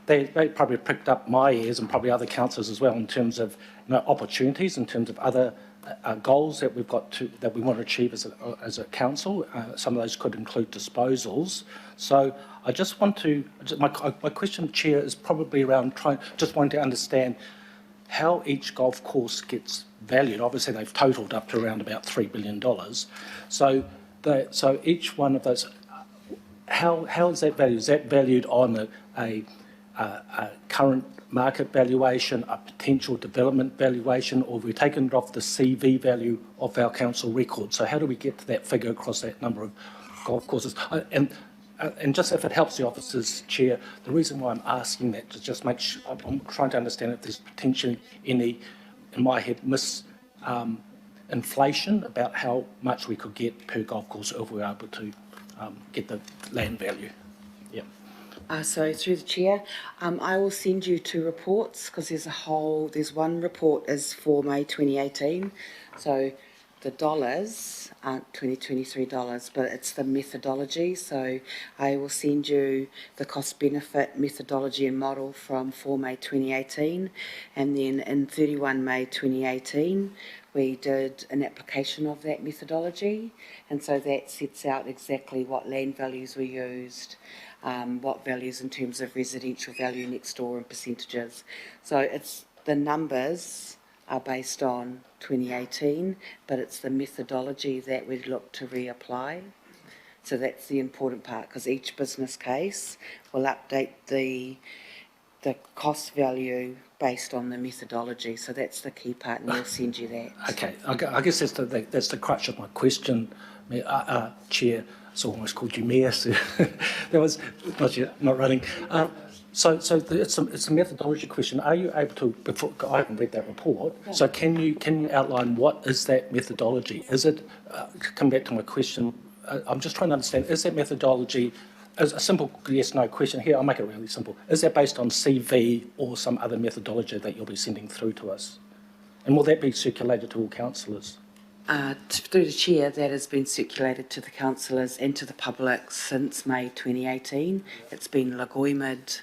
Speaker 14: they probably picked up my ears and probably other councillors as well in terms of opportunities, in terms of other goals that we've got that we want to achieve as a council. Some of those could include disposals. So I just want to, my question, Chair, is probably around just wanting to understand how each golf course gets valued. Obviously, they've totaled up to around about $3 billion. So each one of those, how is that valued? Is that valued on a current market valuation, a potential development valuation, or have we taken it off the CV value of our council record? So how do we get to that figure across that number of golf courses? And just if it helps the officers, Chair, the reason why I'm asking that is just make sure, I'm trying to understand if there's potentially any, in my head, inflation about how much we could get per golf course if we were able to get the land value.
Speaker 8: So through the chair, I will send you 2 reports because there's one report is for May 2018. So the dollars aren't 2023 dollars, but it's the methodology. So I will send you the cost benefit methodology and model from 4 May 2018. And then in 31 May 2018, we did an application of that methodology. And so that sets out exactly what land values were used, what values in terms of residential value next door and percentages. So it's the numbers are based on 2018, but it's the methodology that we look to reapply. So that's the important part, because each business case will update the cost value based on the methodology. So that's the key part, and we'll send you that.
Speaker 14: Okay, I guess that's the crux of my question, Chair. So I almost called you Mayor. So that was not running. So it's a methodology question. Are you able to? Before I haven't read that report. Yeah. So can you outline what is that methodology? Is it? Come back to my question. I'm just trying to understand. Is that methodology? As a simple yes/no question here, I'll make it really simple. Is that based on CV or some other methodology that you'll be sending through to us? And will that be circulated to all councillors?
Speaker 8: Through the chair, that has been circulated to the councillors and to the public since May 2018. It's been lagoimed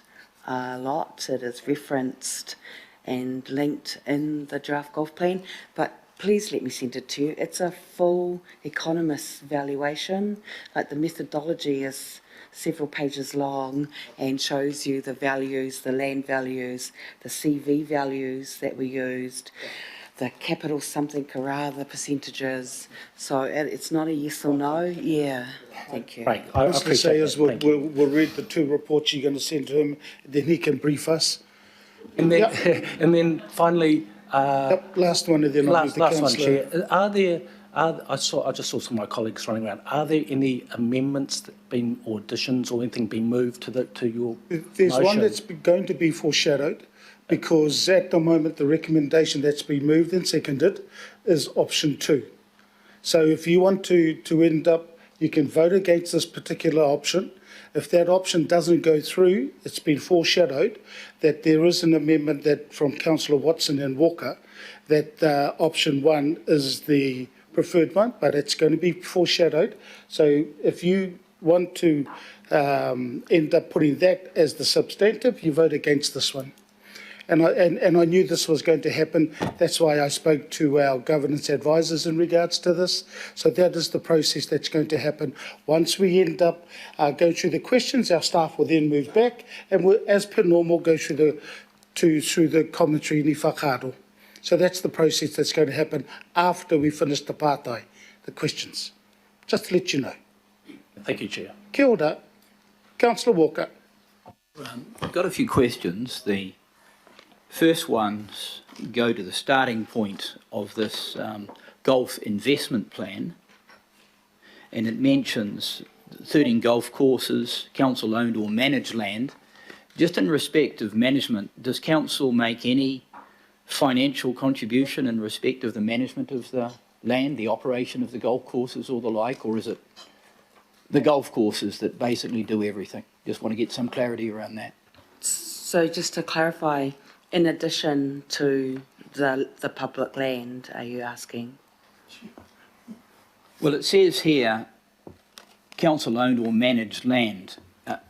Speaker 8: a lot. It is referenced and linked in the draft golf plan, but please let me send it to you. It's a full economist's valuation. Like, the methodology is several pages long and shows you the values, the land values, the CV values that we used, the capital something kara, the percentages. So it's not a yes or no. Yeah, thank you.
Speaker 14: Right.
Speaker 1: I was going to say is we'll read the 2 reports you're going to send to him, then he can brief us.
Speaker 14: And then, and then finally,
Speaker 1: last one, and then
Speaker 14: last one, Chair. I just saw some of my colleagues running around. Are there any amendments that been, or additions or anything being moved to your
Speaker 1: There's
Speaker 14: motion?
Speaker 1: one that's going to be foreshadowed, because at the moment the recommendation that's been moved and seconded is option 2. So if you want to end up, you can vote against this particular option. If that option doesn't go through, it's been foreshadowed that there is an amendment that from Councillor Watson and Walker that option 1 is the preferred one, but it's going to be foreshadowed. So if you want to end up putting that as the substantive, you vote against this one. And I knew this was going to happen. That's why I spoke to our governance advisors in regards to this. So that is the process that's going to happen. Once we end up going through the questions, our staff will then move back and we'll, as per normal, go through the commentary ni whakaaro. So that's the process that's going to happen after we finish the pātai, the questions. Just to let you know.
Speaker 14: Thank you, Chair.
Speaker 1: Kia ora. Councillor Walker.
Speaker 15: I've got a few questions. The first ones go to the starting point of this golf investment plan, and it mentions 13 golf courses, council owned or managed land. Just in respect of management, does council make any financial contribution in respect of the management of the land, the operation of the golf courses or the like, or is it the golf courses that basically do everything? Just want to get some clarity around that.
Speaker 8: So just to clarify, in addition to the public land, are you asking?
Speaker 15: Well, it says here, council-owned or managed land.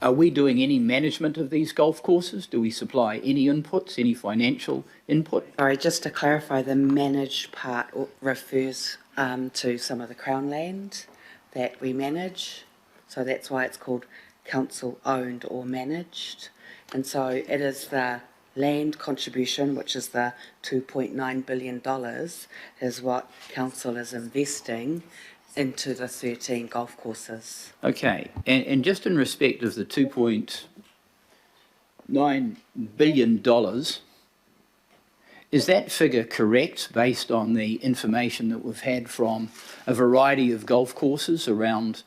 Speaker 15: Are we doing any management of these golf courses? Do we supply any inputs, any financial input?
Speaker 8: Sorry, just to clarify, the managed part refers to some of the Crown land that we manage. So that's why it's called council-owned or managed. And so it is the land contribution, which is the $2.9 billion, is what council is investing into the 13 golf courses.
Speaker 15: Okay, and just in respect of the $2.9 billion, is that figure correct based on the information that we've had from a variety of golf courses around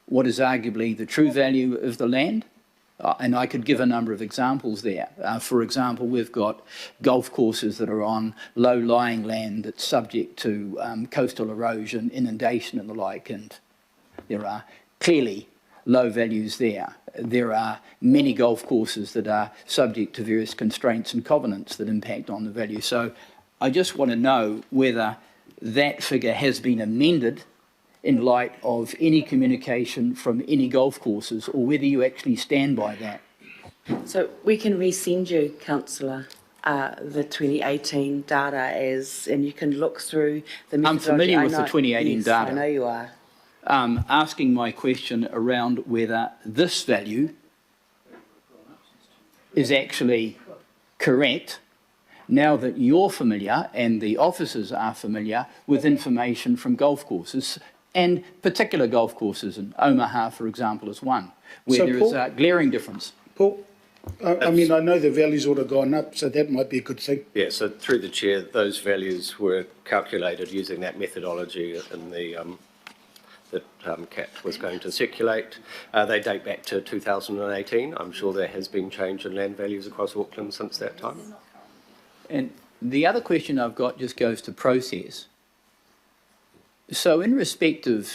Speaker 15: what is arguably the true value of the land? And I could give a number of examples there. For example, we've got golf courses that are on low-lying land that's subject to coastal erosion, inundation and the like, and there are clearly low values there. There are many golf courses that are subject to various constraints and covenants that impact on the value. So I just want to know whether that figure has been amended in light of any communication from any golf courses, or whether you actually stand by that.
Speaker 8: So we can resend you, Councillor, the 2018 data and you can look through the methodology.
Speaker 15: I'm familiar with the 2018
Speaker 8: yes,
Speaker 15: data.
Speaker 8: I know you are.
Speaker 15: Asking my question around whether this value is actually correct now that you're familiar and the officers are familiar with information from golf courses, and particular golf courses, in Omaha, for example, is one, where
Speaker 1: So,
Speaker 15: there
Speaker 1: Paul?
Speaker 15: is a glaring difference.
Speaker 1: Paul, I mean, I know the values would have gone up, so that might be a good thing.
Speaker 2: Yeah, so through the chair, those values were calculated using that methodology in the that Kat was going to circulate. They date back to 2018. I'm sure there has been change in land values across Auckland since that time.
Speaker 15: And the other question I've got just goes to process. So in respect of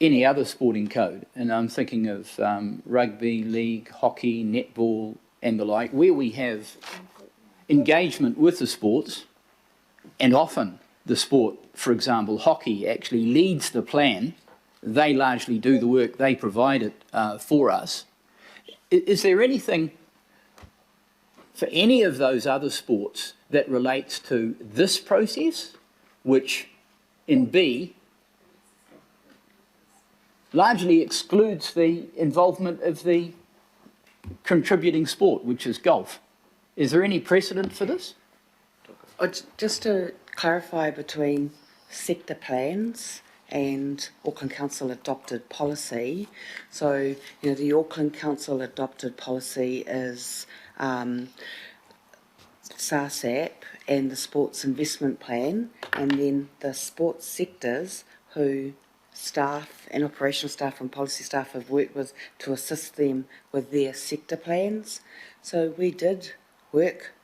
Speaker 15: any other sporting code, and I'm thinking of rugby, league, hockey, netball and the like, where we have engagement with the sports, and often the sport, for example, hockey actually leads the plan. They largely do the work, they provide it for us. Is there anything for any of those other sports that relates to this process, which in B largely excludes the involvement of the contributing sport, which is golf? Is there any precedent for this?
Speaker 8: Just to clarify between sector plans and Auckland Council adopted policy. So, you know, the Auckland Council adopted policy is SARSAP and the Sports Investment Plan, and then the sports sectors who staff and operational staff and policy staff have worked with to assist them with their sector plans. So we did work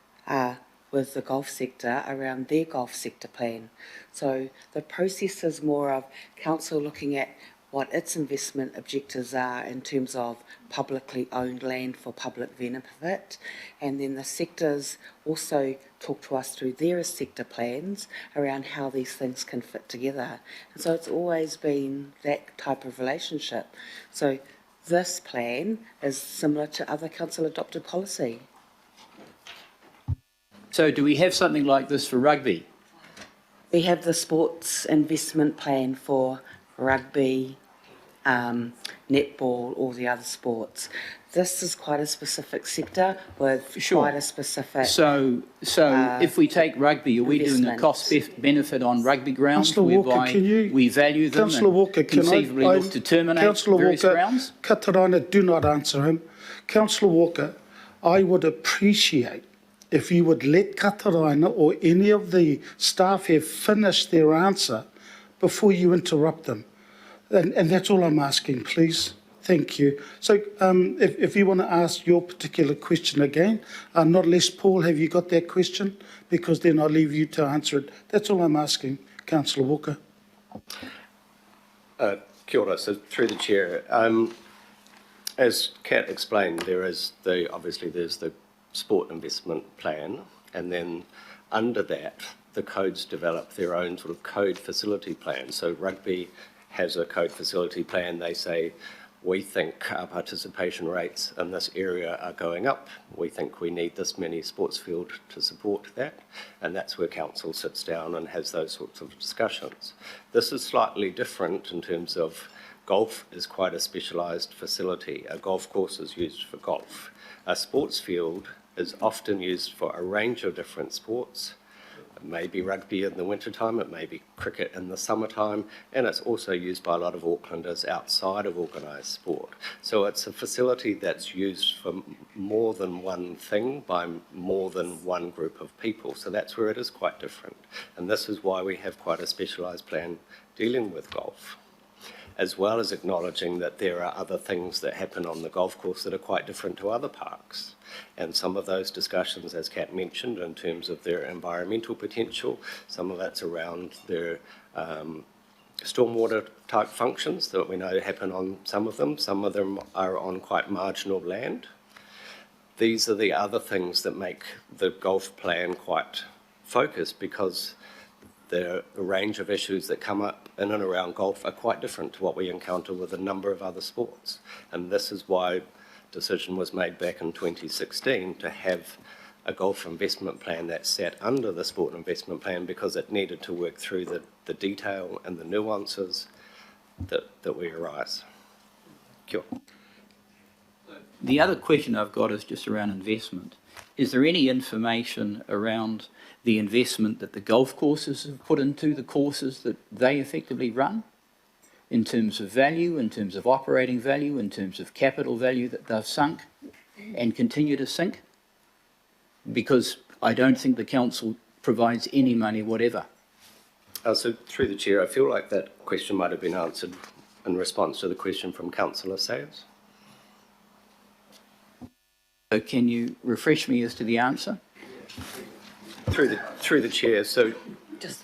Speaker 8: with the golf sector around their golf sector plan. So the process is more of council looking at what its investment objectives are in terms of publicly owned land for public benefit, and then the sectors also talk to us through their sector plans around how these things can fit together. And so it's always been that type of relationship. So this plan is similar to other council adopted policy.
Speaker 15: So do we have something like this for rugby?
Speaker 8: We have the sports investment plan for rugby, netball, all the other sports. This is quite a specific sector with quite a specific.
Speaker 15: So if we take rugby, are we doing a cost benefit on rugby grounds,
Speaker 1: Councillor Walker,
Speaker 15: whereby we value them
Speaker 1: Councillor
Speaker 15: and
Speaker 1: Walker,
Speaker 15: conceivably look to terminate
Speaker 1: Councillor
Speaker 15: various
Speaker 1: Walker,
Speaker 15: grounds?
Speaker 1: Katarana, do not answer him. Councillor Walker, I would appreciate if you would let Katarana or any of the staff have finished their answer before you interrupt them. And that's all I'm asking, please. Thank you. So if you want to ask your particular question again, not less, Paul, have you got that question? Because then I'll leave you to answer it. That's all I'm asking, Councillor Walker.
Speaker 2: Kia ora. So through the chair, as Kat explained, there's the sport investment plan, and then under that, the codes develop their own sort of code facility plan. So rugby has a code facility plan. They say, we think our participation rates in this area are going up. We think we need this many sports field to support that. And that's where council sits down and has those sorts of discussions. This is slightly different in terms of golf is quite a specialised facility. A golf course is used for golf. A sports field is often used for a range of different sports. It may be rugby in the wintertime, it may be cricket in the summertime, and it's also used by a lot of Aucklanders outside of organised sport. So it's a facility that's used for more than one thing by more than one group of people. So that's where it is quite different. And this is why we have quite a specialised plan dealing with golf, as well as acknowledging that there are other things that happen on the golf course that are quite different to other parks. And some of those discussions, as Kat mentioned, in terms of their environmental potential, some of that's around their stormwater type functions that we know happen on some of them are on quite marginal land. These are the other things that make the golf plan quite focused, because the range of issues that come up in and around golf are quite different to what we encounter with a number of other sports. And this is why decision was made back in 2016 to have a golf investment plan that sat under the sport investment plan, because it needed to work through the detail and the nuances that we arise. Kia ora.
Speaker 15: The other question I've got is just around investment. Is there any information around the investment that the golf courses have put into the courses that they effectively run, in terms of value, in terms of operating value, in terms of capital value that they've sunk and continue to sink? Because I don't think the council provides any money whatever.
Speaker 2: So through the chair, I feel like that question might have been answered in response to the question from Councillor Sayers.
Speaker 15: So can you refresh me as to the answer?
Speaker 2: Through the chair, so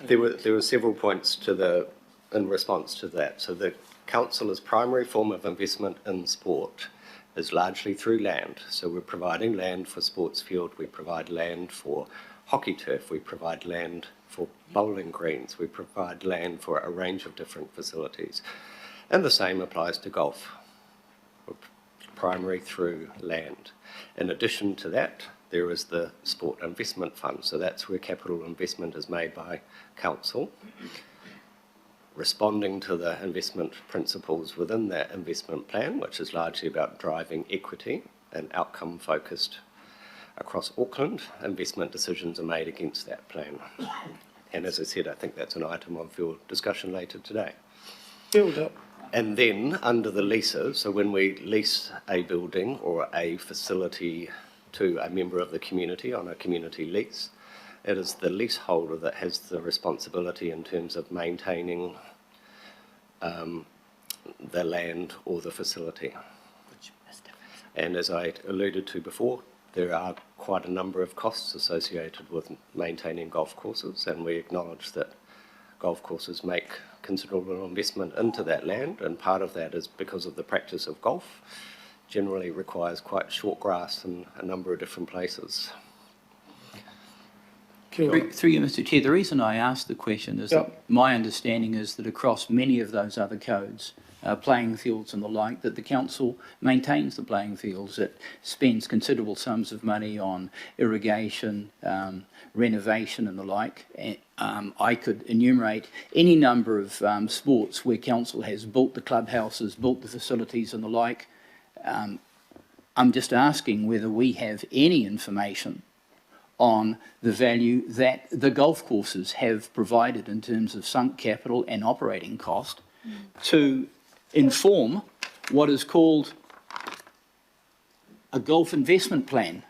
Speaker 2: there were several points in response to that. So the council's primary form of investment in sport is largely through land. So we're providing land for sports field, we provide land for hockey turf, we provide land for bowling greens, we provide land for a range of different facilities. And the same applies to golf. We're primary through land. In addition to that, there is the Sport Investment Fund. So that's where capital investment is made by council, responding to the investment principles within that investment plan, which is largely about driving equity and outcome focused across Auckland. Investment decisions are made against that plan. And as I said, I think that's an item of your discussion later today.
Speaker 1: Build up.
Speaker 2: And then under the leases, so when we lease a building or a facility to a member of the community on a community lease, it is the leaseholder that has the responsibility in terms of maintaining the land or the facility. And as I alluded to before, there are quite a number of costs associated with maintaining golf courses, and we acknowledge that golf courses make considerable investment into that land, and part of that is because of the practice of golf generally requires quite short grass in a number of different places.
Speaker 15: Through you, Mr. Chair, the reason I asked the question is that my understanding is that across many of those other codes, playing fields and the like, that the council maintains the playing fields. It spends considerable sums of money on irrigation, renovation and the like. I could enumerate any number of sports where council has built the clubhouses, built the facilities and the like. I'm just asking whether we have any information on the value that the golf courses have provided in terms of sunk capital and operating cost to inform what is called a golf investment plan.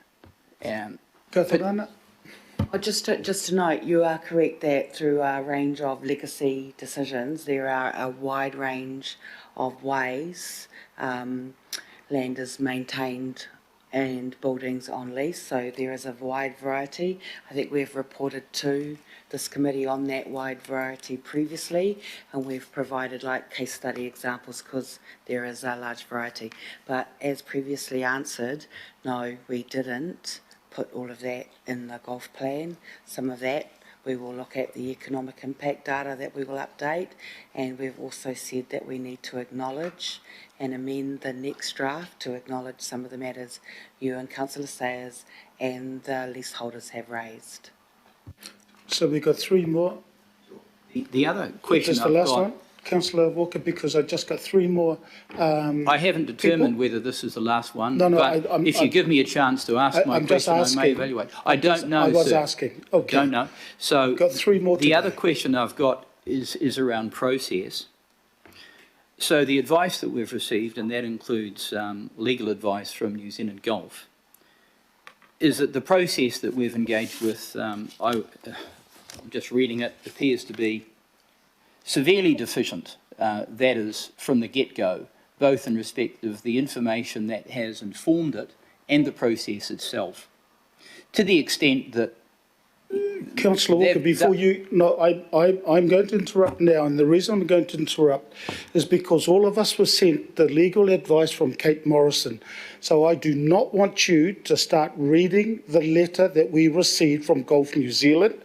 Speaker 8: Just to note, you are correct that through a range of legacy decisions, there are a wide range of ways land is maintained and buildings on lease, so there is a wide variety. I think we've reported to this committee on that wide variety previously, and we've provided like case study examples because there is a large variety. But as previously answered, no, we didn't put all of that in the golf plan. Some of that we will look at the economic impact data that we will update, and we've also said that we need to acknowledge and amend the next draft to acknowledge some of the matters you and Councillor Sayers and the leaseholders have raised.
Speaker 1: So we've got three more.
Speaker 15: The other question
Speaker 1: Just the last one, Councillor Walker, because I just got three more.
Speaker 15: I haven't determined whether this is the last one, but if you give me a chance to ask my question, I may evaluate. I don't know,
Speaker 1: I was
Speaker 15: sir.
Speaker 1: asking. Okay.
Speaker 15: Don't know. So
Speaker 1: got three more
Speaker 15: the other question I've got is around process. So the advice that we've received, and that includes legal advice from New Zealand Golf, is that the process that we've engaged with, I'm just reading it, appears to be severely deficient, that is, from the get-go, both in respect of the information that has informed it and the process itself, to the extent that
Speaker 1: Councillor Walker, before you, no, I'm going to interrupt now, and the reason I'm going to interrupt is because all of us were sent the legal advice from Kate Morrison. So I do not want you to start reading the letter that we received from Golf New Zealand.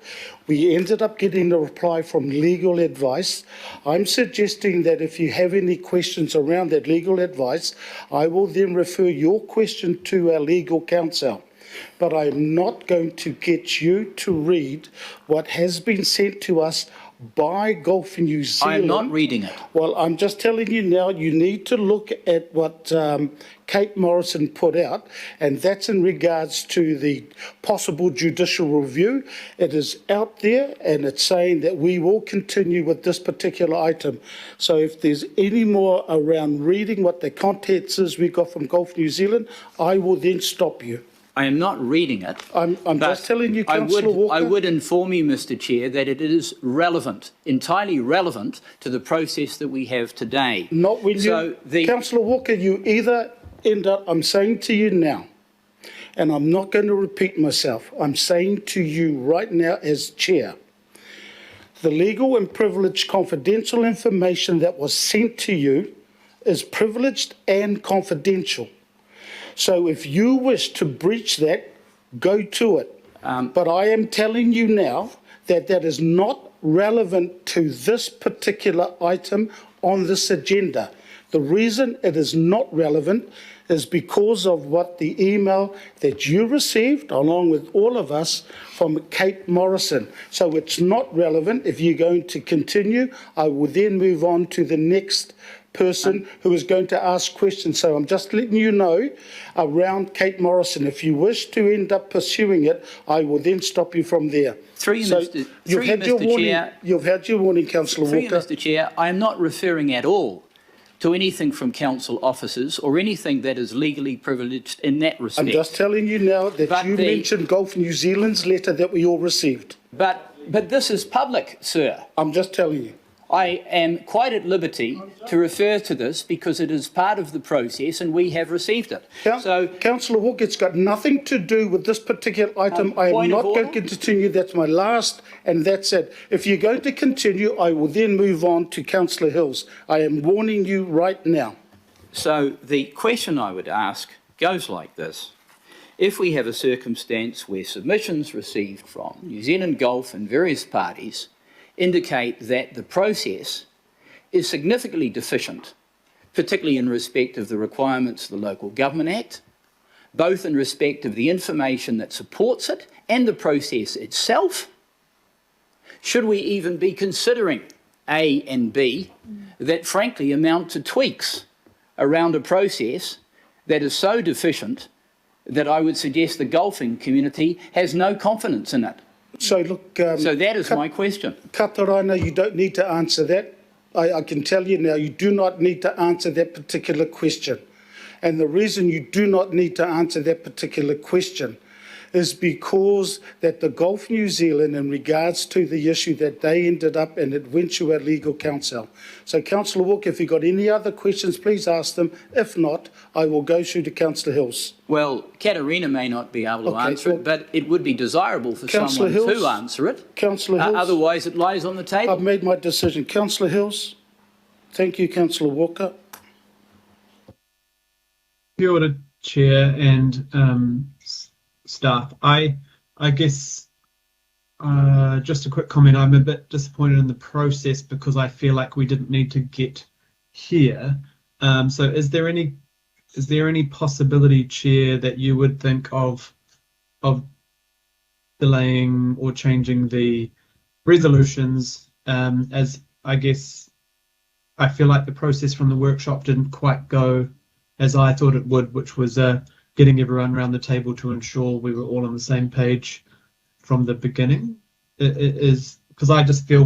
Speaker 1: We ended up getting a reply from legal advice. I'm suggesting that if you have any questions around that legal advice, I will then refer your question to our legal counsel. But I'm not going to get you to read what has been sent to us by Golf New Zealand.
Speaker 15: I'm not reading it.
Speaker 1: Well, I'm just telling you now, you need to look at what Kate Morrison put out, and that's in regards to the possible judicial review. It is out there, and it's saying that we will continue with this particular item. So if there's any more around reading what the contents is we got from Golf New Zealand, I will then stop you.
Speaker 15: I am not reading it.
Speaker 1: I'm just telling you, Councillor Walker.
Speaker 15: I would inform you, Mr. Chair, that it is relevant, entirely relevant to the process that we have today.
Speaker 1: Not when Councillor Walker, you either end up, I'm saying to you now, and I'm not going to repeat myself, I'm saying to you right now as Chair, the legal and privileged confidential information that was sent to you is privileged and confidential. So if you wish to breach that, go to it. But I am telling you now that that is not relevant to this particular item on this agenda. The reason it is not relevant is because of what the email that you received, along with all of us, from Kate Morrison. So it's not relevant. If you're going to continue, I will then move on to the next person who is going to ask questions. So I'm just letting you know around Kate Morrison. If you wish to end up pursuing it, I will then stop you from there. You've had your warning, Councillor Walker.
Speaker 15: Mr. Chair, I am not referring at all to anything from council officers or anything that is legally privileged in that respect.
Speaker 1: I'm just telling you now that you mentioned Golf New Zealand's letter that we all received.
Speaker 15: But this is public, sir.
Speaker 1: I'm just telling you.
Speaker 15: I am quite at liberty to refer to this because it is part of the process and we have received it.
Speaker 1: Councillor Walker, it's got nothing to do with this particular item. I am not going to continue. That's my last, and that's it. If you're going to continue, I will then move on to Councillor Hills. I am warning you right now.
Speaker 15: So the question I would ask goes like this. If we have a circumstance where submissions received from New Zealand Golf and various parties indicate that the process is significantly deficient, particularly in respect of the requirements of the Local Government Act, both in respect of the information that supports it and the process itself, should we even be considering A and B that frankly amount to tweaks around a process that is so deficient that I would suggest the golfing community has no confidence in it?
Speaker 1: So look,
Speaker 15: so that is my question.
Speaker 1: Katarana, you don't need to answer that. I can tell you now, you do not need to answer that particular question. And the reason you do not need to answer that particular question is because that the Golf New Zealand, in regards to the issue that they ended up, and it went to our legal counsel. So Councillor Walker, if you've got any other questions, please ask them. If not, I will go through to Councillor Hills.
Speaker 15: Well, Katarina may not be able to answer it, but it would be desirable for someone to answer it.
Speaker 1: Councillor Hills.
Speaker 15: Otherwise, it lies on the table.
Speaker 1: I've made my decision. Councillor Hills. Thank you, Councillor Walker.
Speaker 16: Kia ora, Chair and staff. I guess just a quick comment. I'm a bit disappointed in the process because I feel like we didn't need to get here. So is there any possibility, Chair, that you would think of delaying or changing the resolutions, as I guess I feel like the process from the workshop didn't quite go as I thought it would, which was getting everyone around the table to ensure we were all on the same page from the beginning. It is because I just feel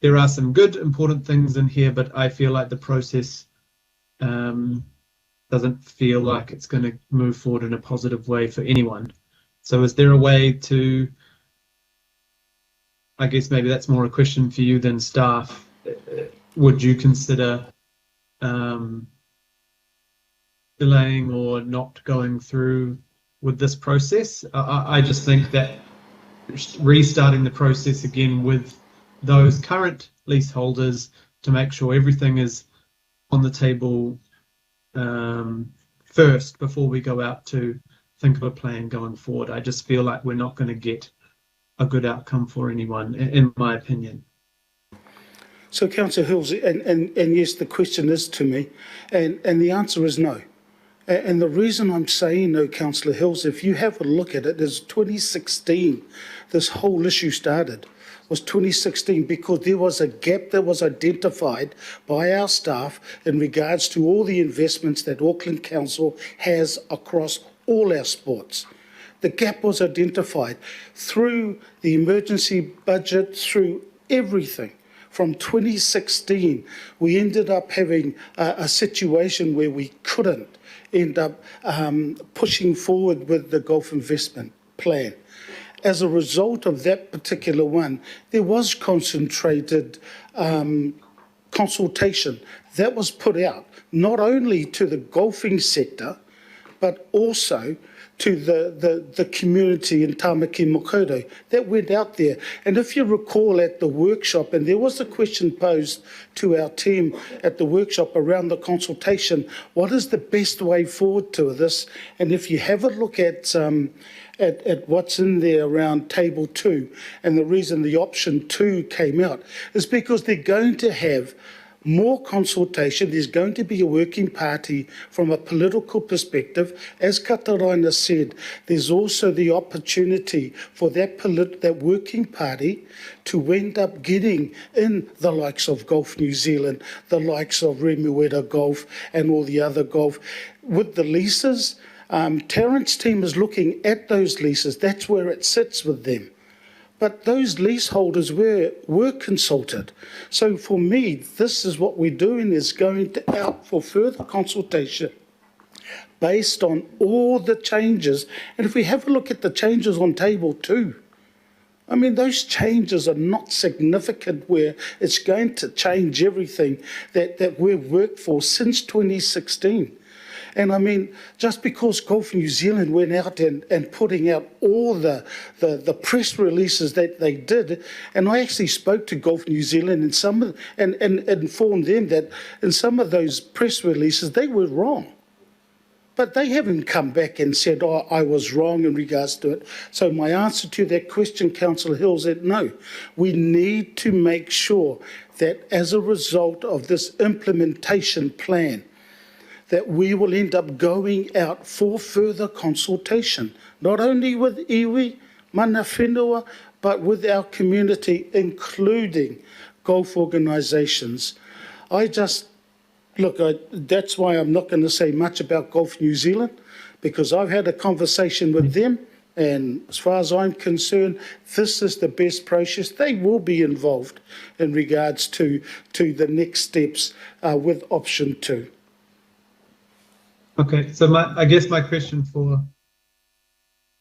Speaker 16: there are some good, important things in here, but I feel like the process doesn't feel like it's going to move forward in a positive way for anyone. So is there a way to, I guess maybe that's more a question for you than staff, would you consider delaying or not going through with this process? I just think that restarting the process again with those current leaseholders to make sure everything is on the table first before we go out to think of a plan going forward. I just feel like we're not going to get a good outcome for anyone, in my opinion.
Speaker 1: So, Councillor Hills, and yes, the question is to me, and the answer is no. And the reason I'm saying no, Councillor Hills, if you have a look at it, is 2016, this whole issue started, was 2016, because there was a gap that was identified by our staff in regards to all the investments that Auckland Council has across all our sports. The gap was identified through the emergency budget, through everything. From 2016, we ended up having a situation where we couldn't end up pushing forward with the golf investment plan. As a result of that particular one, there was concentrated consultation that was put out, not only to the golfing sector, but also to the community in Tamaki Makaurau that went out there. And if you recall at the workshop, and there was a question posed to our team at the workshop around the consultation, what is the best way forward to this? And if you have a look at what's in there around table 2, and the reason the option 2 came out is because they're going to have more consultation. There's going to be a working party from a political perspective. As Kataraina said, there's also the opportunity for that working party to end up getting in the likes of Golf New Zealand, the likes of Remuera Golf and all the other golf. With the leases, Terrence's team is looking at those leases. That's where it sits with them. But those leaseholders were consulted. So for me, this is what we're doing, is going out for further consultation based on all the changes. And if we have a look at the changes on table 2, I mean, those changes are not significant where it's going to change everything that we've worked for since 2016. And I mean, just because Golf New Zealand went out and putting out all the press releases that they did, and I actually spoke to Golf New Zealand and informed them that in some of those press releases they were wrong. But they haven't come back and said, oh, I was wrong in regards to it. So my answer to that question, Councillor Hills, is no. We need to make sure that as a result of this implementation plan, that we will end up going out for further consultation, not only with iwi, mana whenua, but with our community, including golf organisations. That's why I'm not going to say much about Golf New Zealand, because I've had a conversation with them, and as far as I'm concerned, this is the best process. They will be involved in regards to the next steps with option 2.
Speaker 16: Okay, so I guess my question for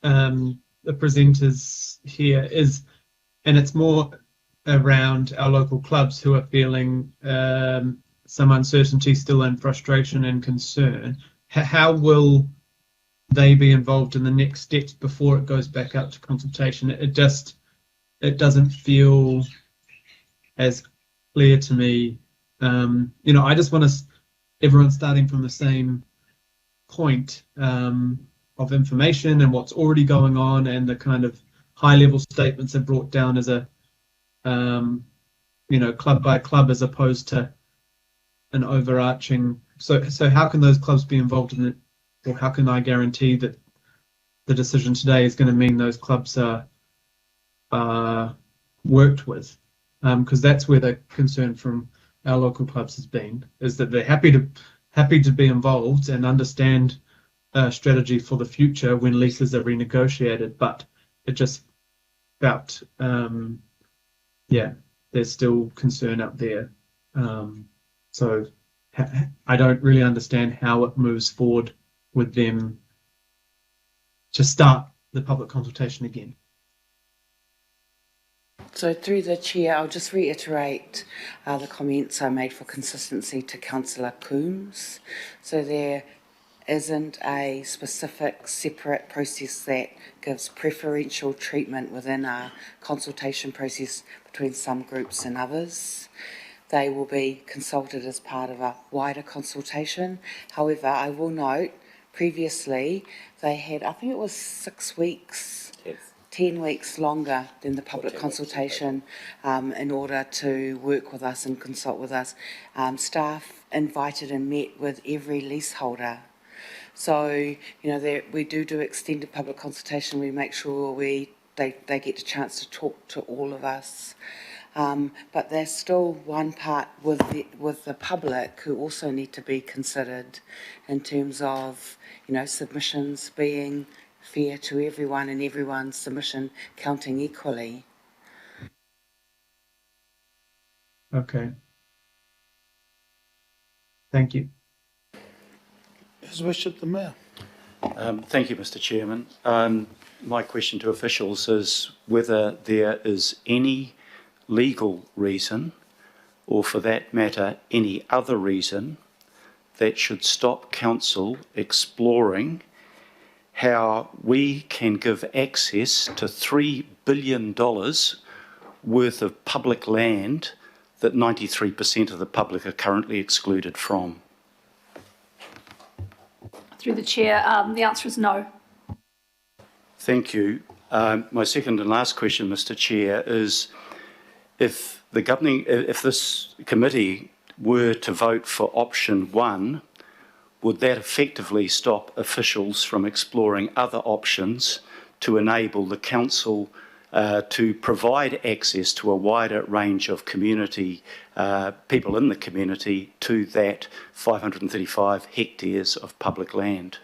Speaker 16: the presenters here is, and it's more around our local clubs who are feeling some uncertainty still and frustration and concern. How will they be involved in the next steps before it goes back out to consultation? It doesn't feel as clear to me. I just want everyone starting from the same point of information and what's already going on, and the kind of high level statements are brought down as a club by club, as opposed to an overarching. So how can those clubs be involved in it, or how can I guarantee that the decision today is going to mean those clubs are worked with? Because that's where the concern from our local clubs has been, is that they're happy to be involved and understand strategy for the future when leases are renegotiated, but it just felt, there's still concern out there. So I don't really understand how it moves forward with them to start the public consultation again.
Speaker 8: So through the chair, I'll just reiterate the comments I made for consistency to Councillor Coombs. So there, isn't a specific separate process that gives preferential treatment within a consultation process between some groups and others. They will be consulted as part of a wider consultation. However, I will note previously they had, I think it was 6 weeks, 10 weeks longer than the public consultation in order to work with us and consult with us. Staff invited and met with every leaseholder. So, we do extended public consultation. We make sure they get the chance to talk to all of us. But there's still one part with the public who also need to be considered in terms of, submissions being fair to everyone and everyone's submission counting equally.
Speaker 16: Okay. Thank you.
Speaker 1: His Worship the Mayor.
Speaker 17: Thank you, Mr. Chairman. My question to officials is whether there is any legal reason, or for that matter, any other reason, that should stop Council exploring how we can give access to $3 billion worth of public land that 93% of the public are currently excluded from.
Speaker 5: Through the chair, the answer is no.
Speaker 17: Thank you. My second and last question, Mr. Chair, is if this committee were to vote for option 1, would that effectively stop officials from exploring other options to enable the council to provide access to a wider range of community, people in the community, to that 535 hectares of public land?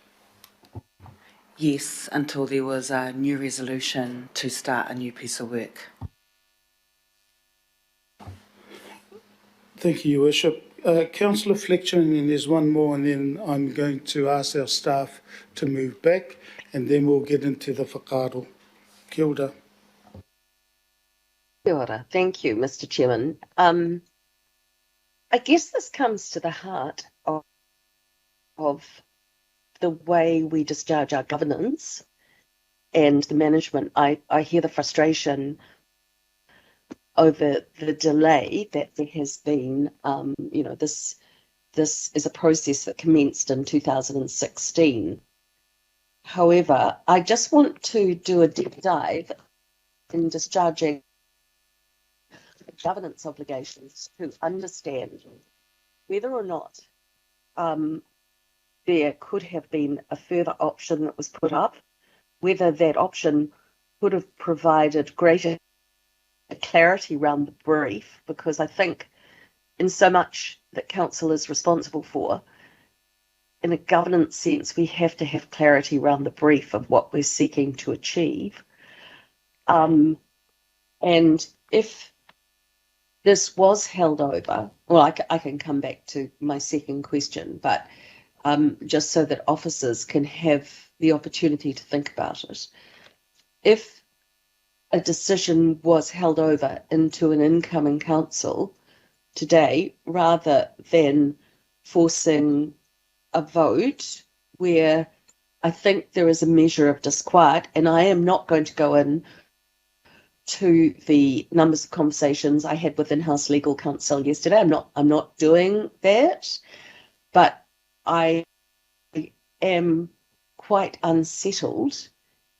Speaker 8: Yes, until there was a new resolution to start a new piece of work.
Speaker 1: Thank you, Your Worship. Councillor Fletcher, and then there's one more, and then I'm going to ask our staff to move back, and then we'll get into the whakaaro. Kia ora.
Speaker 4: Kia ora. Thank you, Mr. Chairman. I guess this comes to the heart of the way we discharge our governance and the management. I hear the frustration over the delay that there has been. This is a process that commenced in 2016. However, I just want to do a deep dive in discharging governance obligations to understand whether or not there could have been a further option that was put up, whether that option could have provided greater clarity around the brief, because I think in so much that council is responsible for, in a governance sense, we have to have clarity around the brief of what we're seeking to achieve. And if this was held over, well, I can come back to my second question, but just so that officers can have the opportunity to think about it. If a decision was held over into an incoming council today, rather than forcing a vote where I think there is a measure of disquiet, and I am not going to go in to the numbers of conversations I had with in-house legal counsel yesterday. I'm not doing that, but I am quite unsettled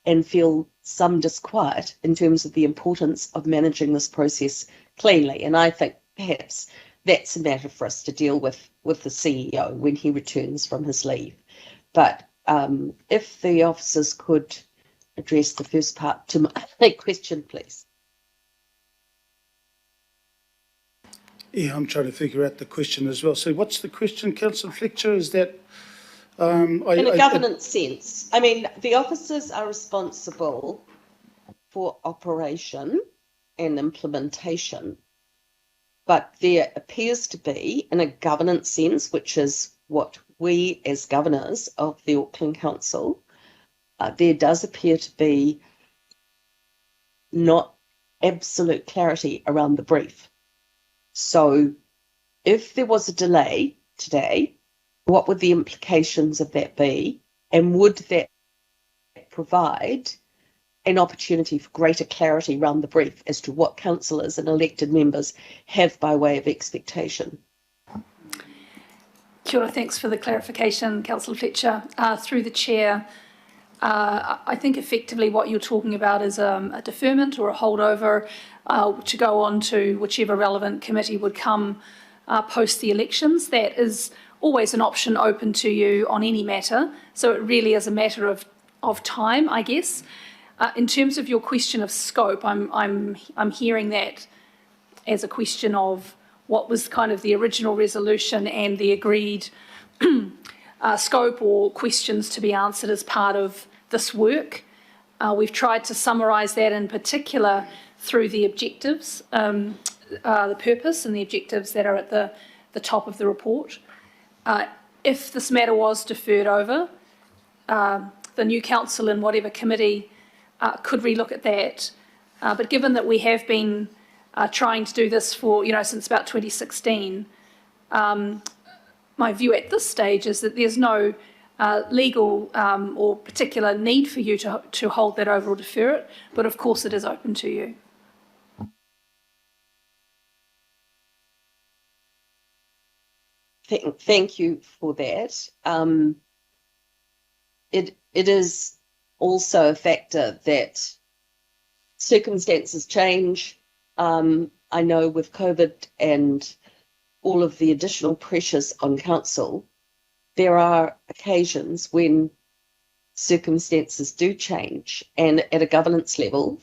Speaker 4: and feel some disquiet in terms of the importance of managing this process cleanly. And I think perhaps that's a matter for us to deal with the CEO when he returns from his leave. But if the officers could address the first part to my question, please.
Speaker 1: Yeah, I'm trying to figure out the question as well. So what's the question, Councillor Fletcher? Is that... in
Speaker 4: a governance sense, I mean, the officers are responsible for operation and implementation, but there appears to be, in a governance sense, which is what we as governors of the Auckland Council, there does appear to be not absolute clarity around the brief. So if there was a delay today, what would the implications of that be? And would that provide an opportunity for greater clarity around the brief as to what councillors and elected members have by way of expectation?
Speaker 5: Kia ora, thanks for the clarification, Councillor Fletcher. Through the chair, I think effectively what you're talking about is a deferment or a holdover to go on to whichever relevant committee would come post the elections. That is always an option open to you on any matter. So it really is a matter of time, I guess. In terms of your question of scope, I'm hearing that as a question of what was kind of the original resolution and the agreed scope or questions to be answered as part of this work. We've tried to summarise that in particular through the objectives, the purpose and the objectives that are at the top of the report. If this matter was deferred over, the new council in whatever committee could relook at that. But given that we have been trying to do this for, since about 2016, my view at this stage is that there's no legal or particular need for you to hold that over or defer it, but of course it is open to you.
Speaker 4: Thank you for that. It is also a factor that circumstances change. I know with COVID and all of the additional pressures on council, there are occasions when circumstances do change, and at a governance level,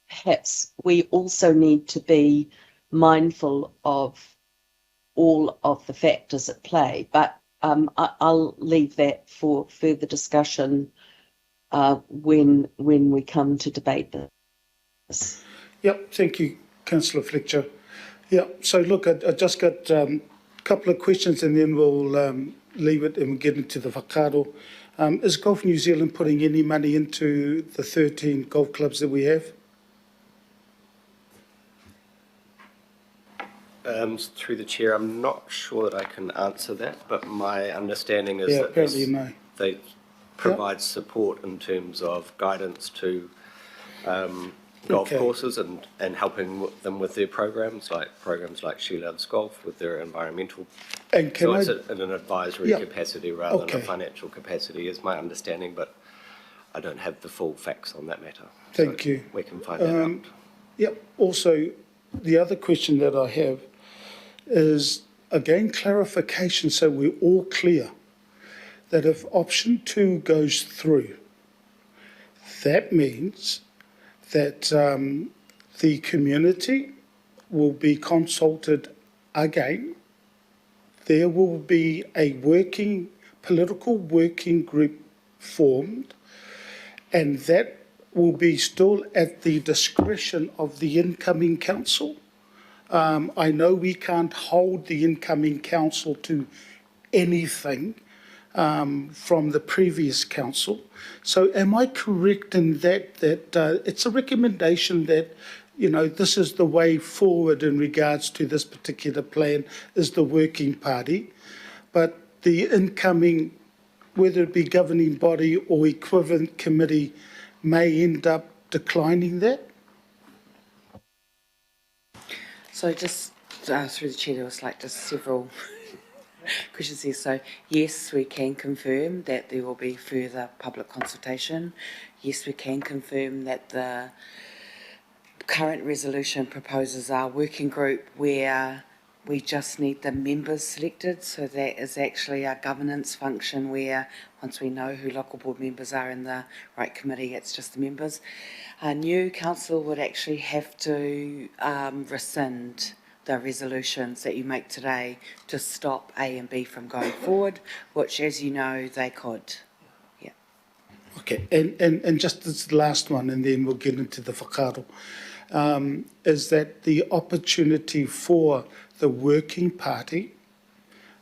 Speaker 4: perhaps we also need to be mindful of all of the factors at play. But I'll leave that for further discussion when we come to debate this.
Speaker 1: Yep, thank you, Councillor Fletcher. Yeah, so look, I just got a couple of questions and then we'll leave it and we'll get into the whakaaro. Is Golf New Zealand putting any money into the 13 golf clubs that we have?
Speaker 2: Through the chair, I'm not sure that I can answer that, but my understanding is that
Speaker 1: apparently no.
Speaker 2: They provide support in terms of guidance to golf courses and helping them with their programs like She Loves Golf with their environmental.
Speaker 1: And
Speaker 2: so it's in an advisory capacity rather than a financial capacity, is my understanding, but I don't have the full facts on that matter.
Speaker 1: Thank you.
Speaker 2: We can find that out.
Speaker 1: Yep. Also, the other question that I have is, again, clarification so we're all clear that if option 2 goes through, that means that the community will be consulted again. There will be a political working group formed, and that will be still at the discretion of the incoming council. I know we can't hold the incoming council to anything from the previous council. So am I correct in that it's a recommendation that, this is the way forward in regards to this particular plan, is the working party, but the incoming, whether it be governing body or equivalent committee, may end up declining that?
Speaker 8: So just through the chair, there was just several questions here. So yes, we can confirm that there will be further public consultation. Yes, we can confirm that the current resolution proposes our working group where we just need the members selected. So that is actually our governance function where once we know who local board members are in the right committee, it's just the members. A new council would actually have to rescind the resolutions that you make today to stop A and B from going forward, which, as you know, they could. Yeah.
Speaker 1: Okay, and just this last one, and then we'll get into the whakaaro, is that the opportunity for the working party,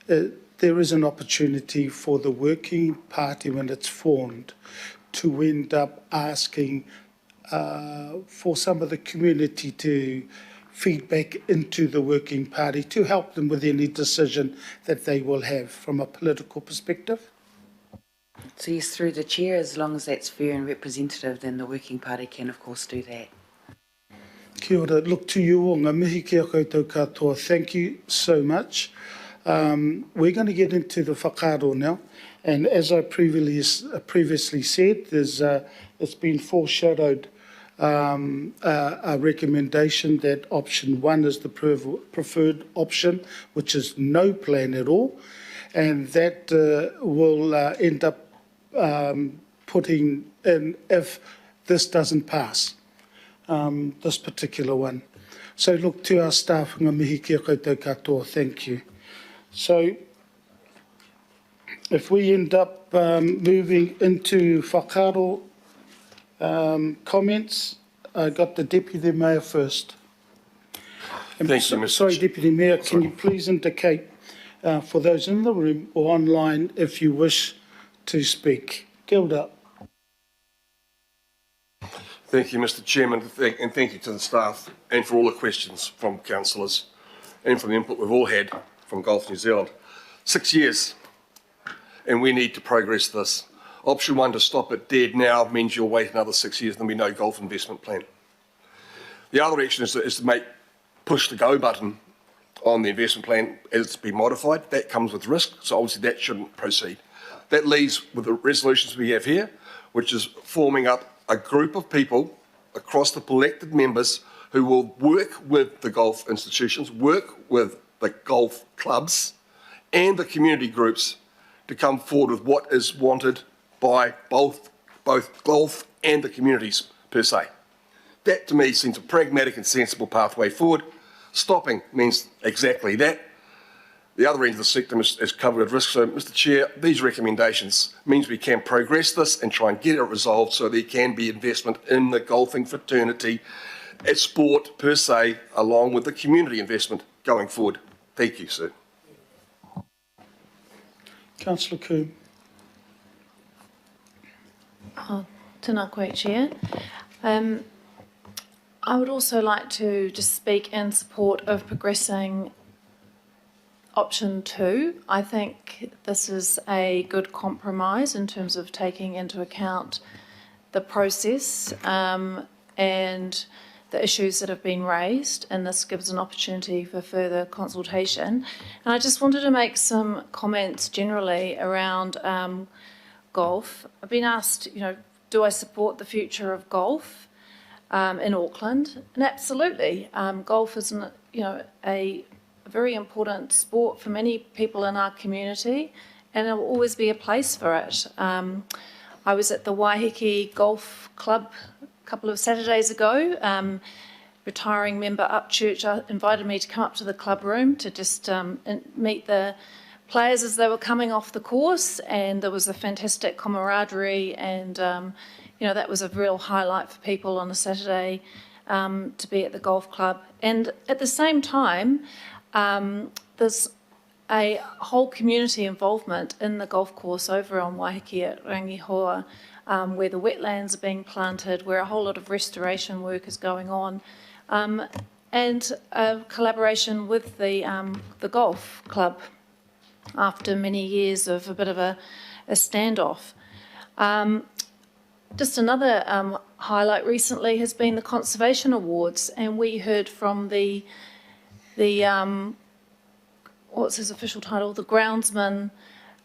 Speaker 1: there is an opportunity for the working party when it's formed to end up asking for some of the community to feedback into the working party to help them with any decision that they will have from a political perspective.
Speaker 8: So yes, through the chair, as long as that's fair and representative, then the working party can of course do that.
Speaker 1: Kia ora, look to you o ngā mihi kia koutou katoa. Thank you so much. We're going to get into the whakaaro now, and as I previously said, it's been foreshadowed a recommendation that option 1 is the preferred option, which is no plan at all, and that will end up putting in if this doesn't pass, this particular one. So look to our staff, ngā mihi kia koutou katoa, thank you. So if we end up moving into whakaaro comments, I got the Deputy Mayor first.
Speaker 6: Thank you, Mr.
Speaker 1: Sorry, Deputy Mayor, can you please indicate for those in the room or online if you wish to speak? Kia ora.
Speaker 6: Thank you, Mr. Chairman, and thank you to the staff and for all the questions from councillors and from the input we've all had from Golf New Zealand. 6 years, and we need to progress this. Option 1 to stop it dead now means you'll wait another 6 years and there'll be no golf investment plan. The other action is to push the go button on the investment plan as it's been modified. That comes with risk, so obviously that shouldn't proceed. That leaves with the resolutions we have here, which is forming up a group of people across the elected members who will work with the golf institutions, work with the golf clubs and the community groups to come forward with what is wanted by both golf and the communities per se. That to me seems a pragmatic and sensible pathway forward. Stopping means exactly that. The other end of the sector is covered with risk. So, Mr. Chair, these recommendations means we can progress this and try and get it resolved so there can be investment in the golfing fraternity as sport per se, along with the community investment going forward. Thank you, sir.
Speaker 1: Councillor Coombe.
Speaker 13: Tēnā koe, Chair. I would also like to just speak in support of progressing option 2. I think this is a good compromise in terms of taking into account the process and the issues that have been raised, and this gives an opportunity for further consultation. And I just wanted to make some comments generally around golf. I've been asked, do I support the future of golf in Auckland? And absolutely. Golf is, a very important sport for many people in our community, and there will always be a place for it. I was at the Waiheke Golf Club a couple of Saturdays ago. Retiring member Upchurch invited me to come up to the club room to just meet the players as they were coming off the course, and there was a fantastic camaraderie, and that was a real highlight for people on a Saturday to be at the golf club. And at the same time, there's a whole community involvement in the golf course over on Waiheke at Rangihoa, where the wetlands are being planted, where a whole lot of restoration work is going on, and a collaboration with the golf club after many years of a bit of a standoff. Just another highlight recently has been the Conservation Awards, and we heard from the what's his official title? The groundsman,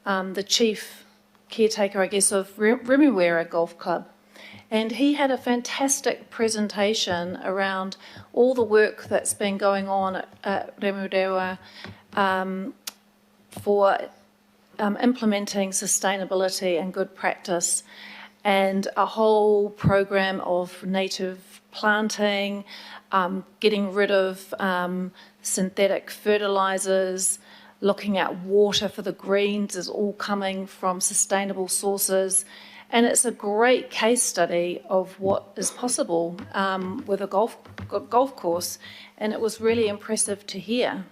Speaker 13: the chief caretaker, I guess, of Remuera Golf Club. And he had a fantastic presentation around all the work that's been going on at Remuera for implementing sustainability and good practice, and a whole program of native planting, getting rid of synthetic fertilisers, looking at water for the greens is all coming from sustainable sources. And it's a great case study of what is possible with a golf course, and it was really impressive to hear.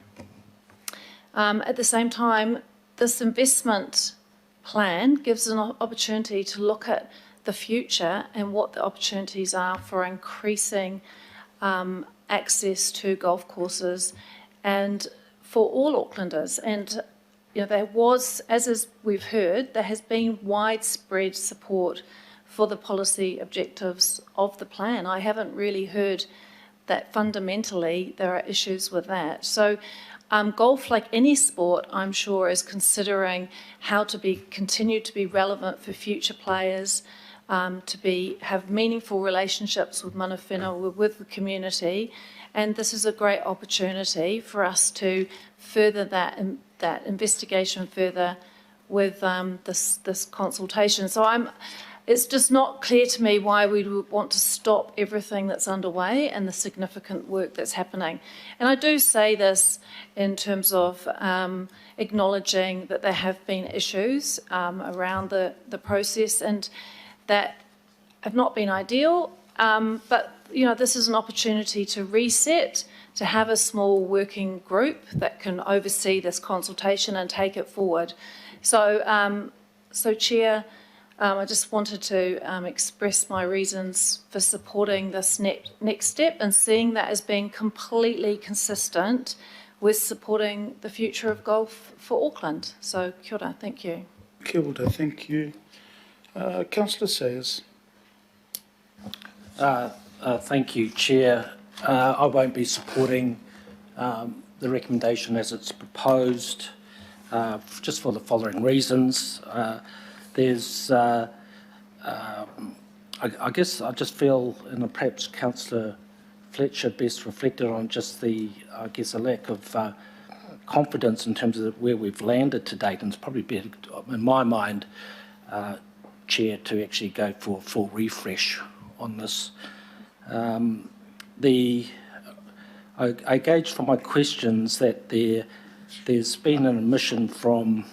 Speaker 13: At the same time, this investment plan gives an opportunity to look at the future and what the opportunities are for increasing access to golf courses and for all Aucklanders. And there was, we've heard, there has been widespread support for the policy objectives of the plan. I haven't really heard that fundamentally there are issues with that. So golf, like any sport, I'm sure, is considering how to continue to be relevant for future players, to have meaningful relationships with mana whenua, with the community, and this is a great opportunity for us to further that investigation further with this consultation. So it's just not clear to me why we would want to stop everything that's underway and the significant work that's happening. And I do say this in terms of acknowledging that there have been issues around the process and that have not been ideal, but this is an opportunity to reset, to have a small working group that can oversee this consultation and take it forward. So, Chair, I just wanted to express my reasons for supporting this next step and seeing that as being completely consistent with supporting the future of golf for Auckland. So, kia ora, thank you.
Speaker 1: Kia ora, thank you. Councillor Sayers.
Speaker 14: Thank you, Chair. I won't be supporting the recommendation as it's proposed, just for the following reasons. There's, I guess I just feel, and perhaps Councillor Fletcher best reflected on just a lack of confidence in terms of where we've landed to date, and it's probably better, in my mind, Chair, to actually go for a full refresh on this. I gauge from my questions that there's been an omission from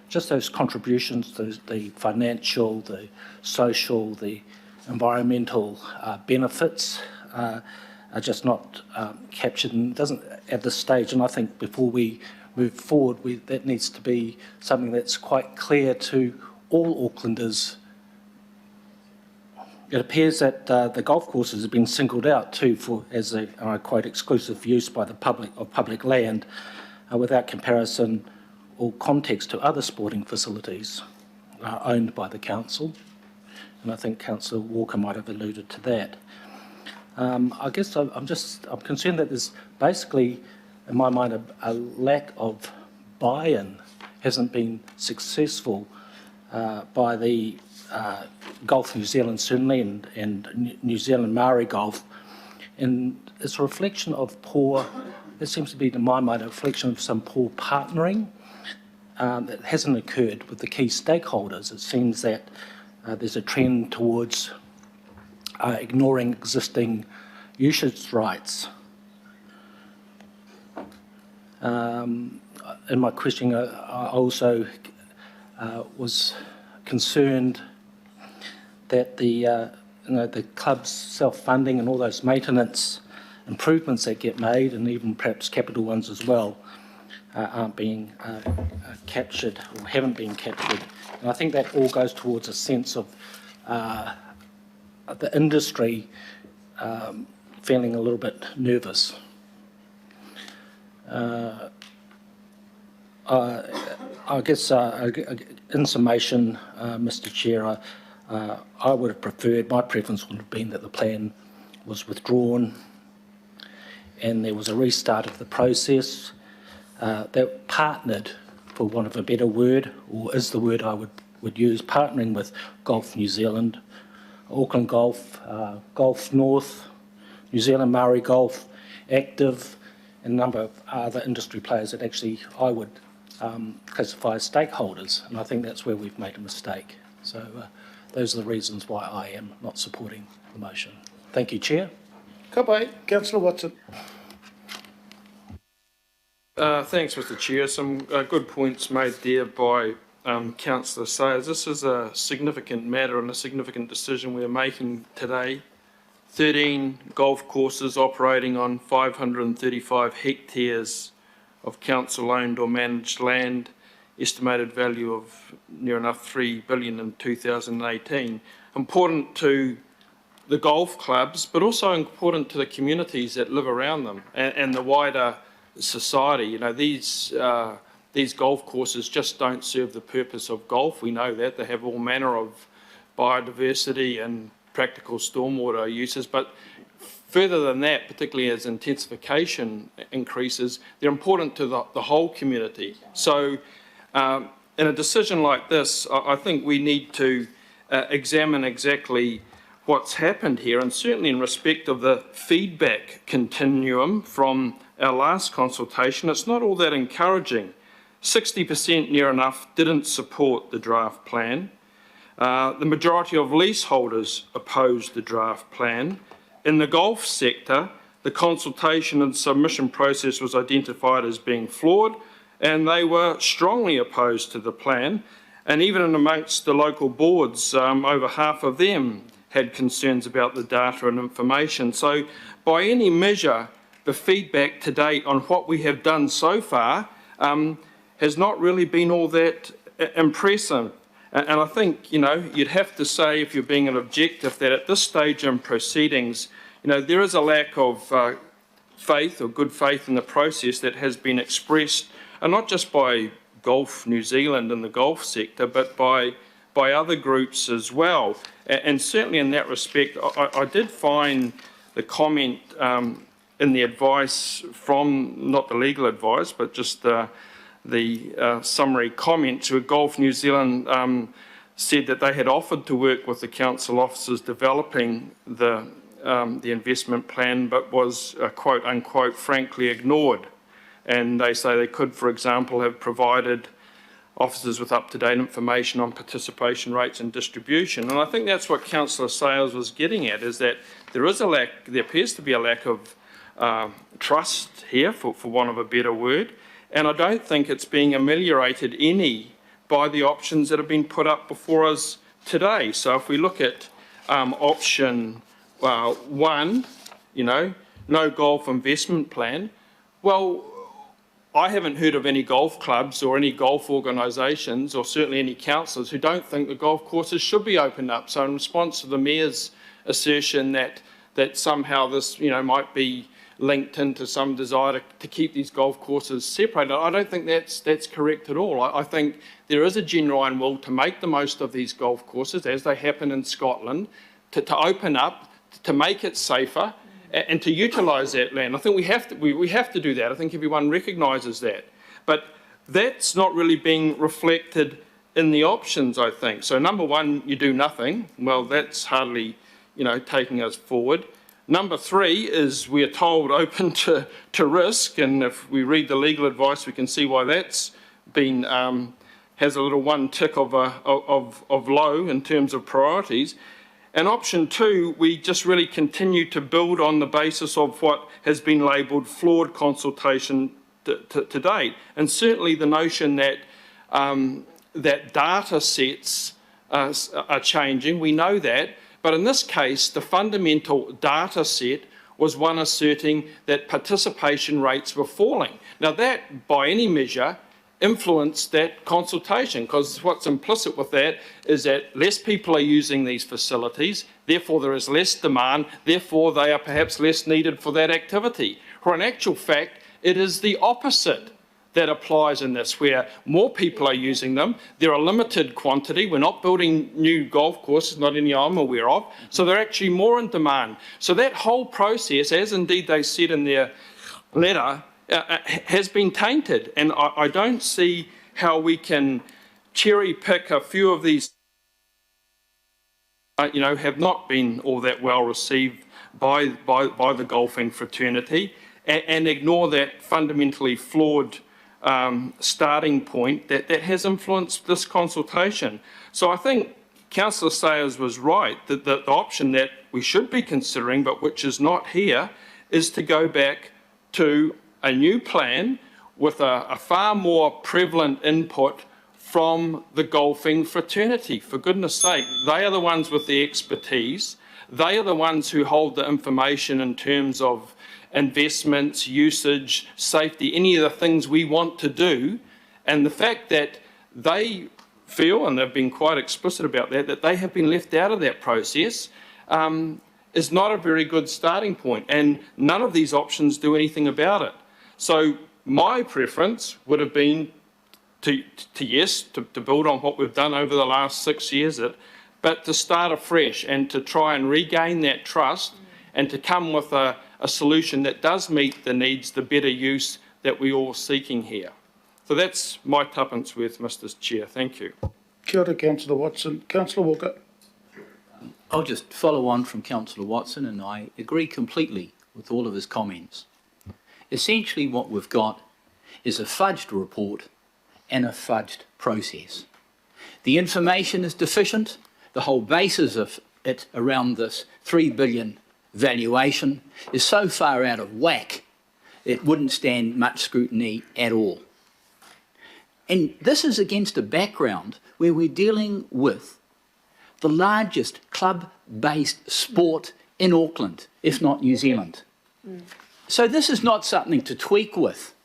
Speaker 14: just those contributions, the financial, the social, the environmental benefits are just not captured and doesn't at this stage. And I think before we move forward, that needs to be something that's quite clear to all Aucklanders. It appears that the golf courses have been singled out too as and I quote, exclusive use by the public land without comparison or context to other sporting facilities owned by the council. And I think Councillor Walker might have alluded to that. I guess I'm concerned that there's basically, in my mind, a lack of buy-in hasn't been successful by the Golf New Zealand certainly and New Zealand Maori Golf, and it's a reflection of it seems to be, in my mind, a reflection of some poor partnering that hasn't occurred with the key stakeholders. It seems that there's a trend towards ignoring existing usage rights. In my questioning, I also was concerned that the club's self-funding and all those maintenance improvements that get made, and even perhaps capital ones as well, aren't being captured or haven't been captured. And I think that all goes towards a sense of the industry feeling a little bit nervous. I guess in summation, Mr. Chair, I would have preferred, my preference would have been that the plan was withdrawn and there was a restart of the process that partnered, for want of a better word, or is the word I would use, partnering with Golf New Zealand, Auckland Golf, Golf North, New Zealand Maori Golf, Active, and a number of other industry players that actually I would classify as stakeholders, and I think that's where we've made a mistake. So those are the reasons why I am not supporting the motion. Thank you, Chair.
Speaker 1: Goodbye. Councillor Watson.
Speaker 12: Thanks, Mr. Chair. Some good points made there by Councillor Sayers. This is a significant matter and a significant decision we're making today. 13 golf courses operating on 535 hectares of council-owned or managed land, estimated value of near enough $3 billion in 2018. Important to the golf clubs, but also important to the communities that live around them and the wider society. You know, these golf courses just don't serve the purpose of golf. We know that. They have all manner of biodiversity and practical stormwater uses, but further than that, particularly as intensification increases, they're important to the whole community. So in a decision like this, I think we need to examine exactly what's happened here, and certainly in respect of the feedback continuum from our last consultation, it's not all that encouraging. 60% near enough didn't support the draft plan. The majority of leaseholders opposed the draft plan. In the golf sector, the consultation and submission process was identified as being flawed, and they were strongly opposed to the plan. And even amongst the local boards, over half of them had concerns about the data and information. So by any measure, the feedback to date on what we have done so far has not really been all that impressive. And I think, you know, you'd have to say, if you're being an objective, that at this stage in proceedings, you know, there is a lack of faith or good faith in the process that has been expressed, and not just by Golf New Zealand and the golf sector, but by other groups as well. And certainly in that respect, I did find the comment in the advice from, not the legal advice, but just the summary comments, where Golf New Zealand said that they had offered to work with the council officers developing the investment plan, but was quote unquote frankly ignored. And they say they could, for example, have provided officers with up-to-date information on participation rates and distribution. And I think that's what Councillor Sayles was getting at, is that there appears to be a lack of trust here, for want of a better word, and I don't think it's being ameliorated any by the options that have been put up before us today. So if we look at option 1, you know, no golf investment plan, well, I haven't heard of any golf clubs or any golf organisations, or certainly any councillors, who don't think the golf courses should be opened up. So in response to the Mayor's assertion that somehow this, you know, might be linked into some desire to keep these golf courses separated, I don't think that's correct at all. I think there is a genuine will to make the most of these golf courses, as they happen in Scotland, to open up, to make it safer, and to utilise that land. I think we have to do that. I think everyone recognises that. But that's not really being reflected in the options, I think. So number 1, you do nothing. Well, that's hardly, you know, taking us forward. Number 3 is, we are told, open to risk, and if we read the legal advice, we can see why that's been has a little one tick of low in terms of priorities. And option 2, we just really continue to build on the basis of what has been labelled flawed consultation to date. And certainly the notion that that data sets are changing, we know that. But in this case, the fundamental data set was one asserting that participation rates were falling. Now that, by any measure, influence that consultation, because what's implicit with that is that less people are using these facilities, therefore there is less demand, therefore they are perhaps less needed for that activity. For in actual fact, it is the opposite that applies in this, where more people are using them, they're a limited quantity, we're not building new golf courses, not any I'm aware of, so they're actually more in demand. So that whole process, as indeed they said in their letter, has been tainted, and I don't see how we can cherry pick a few of these, you know, have not been all that well received by the golfing fraternity, and ignore that fundamentally flawed starting point that has influenced this consultation. So I think Councillor Sayers was right, that the option that we should be considering, but which is not here, is to go back to a new plan with a far more prevalent input from the golfing fraternity. For goodness sake, they are the ones with the expertise. They are the ones who hold the information in terms of investments, usage, safety, any of the things we want to do. And the fact that they feel, and they've been quite explicit about that, that they have been left out of that process, is not a very good starting point, and none of these options do anything about it. So my preference would have been to build on what we've done over the last 6 years, but to start afresh and to try and regain that trust and to come with a solution that does meet the needs, the better use that we're all seeking here. So that's my tuppence worth, Mr. Chair. Thank you.
Speaker 1: Kia ora, Councillor Watson. Councillor Walker.
Speaker 15: I'll just follow on from Councillor Watson, and I agree completely with all of his comments. Essentially what we've got is a fudged report and a fudged process. The information is deficient. The whole basis of it around this $3 billion valuation is so far out of whack it wouldn't stand much scrutiny at all. And this is against a background where we're dealing with the largest club-based sport in Auckland, if not New Zealand. So this is not something to tweak with.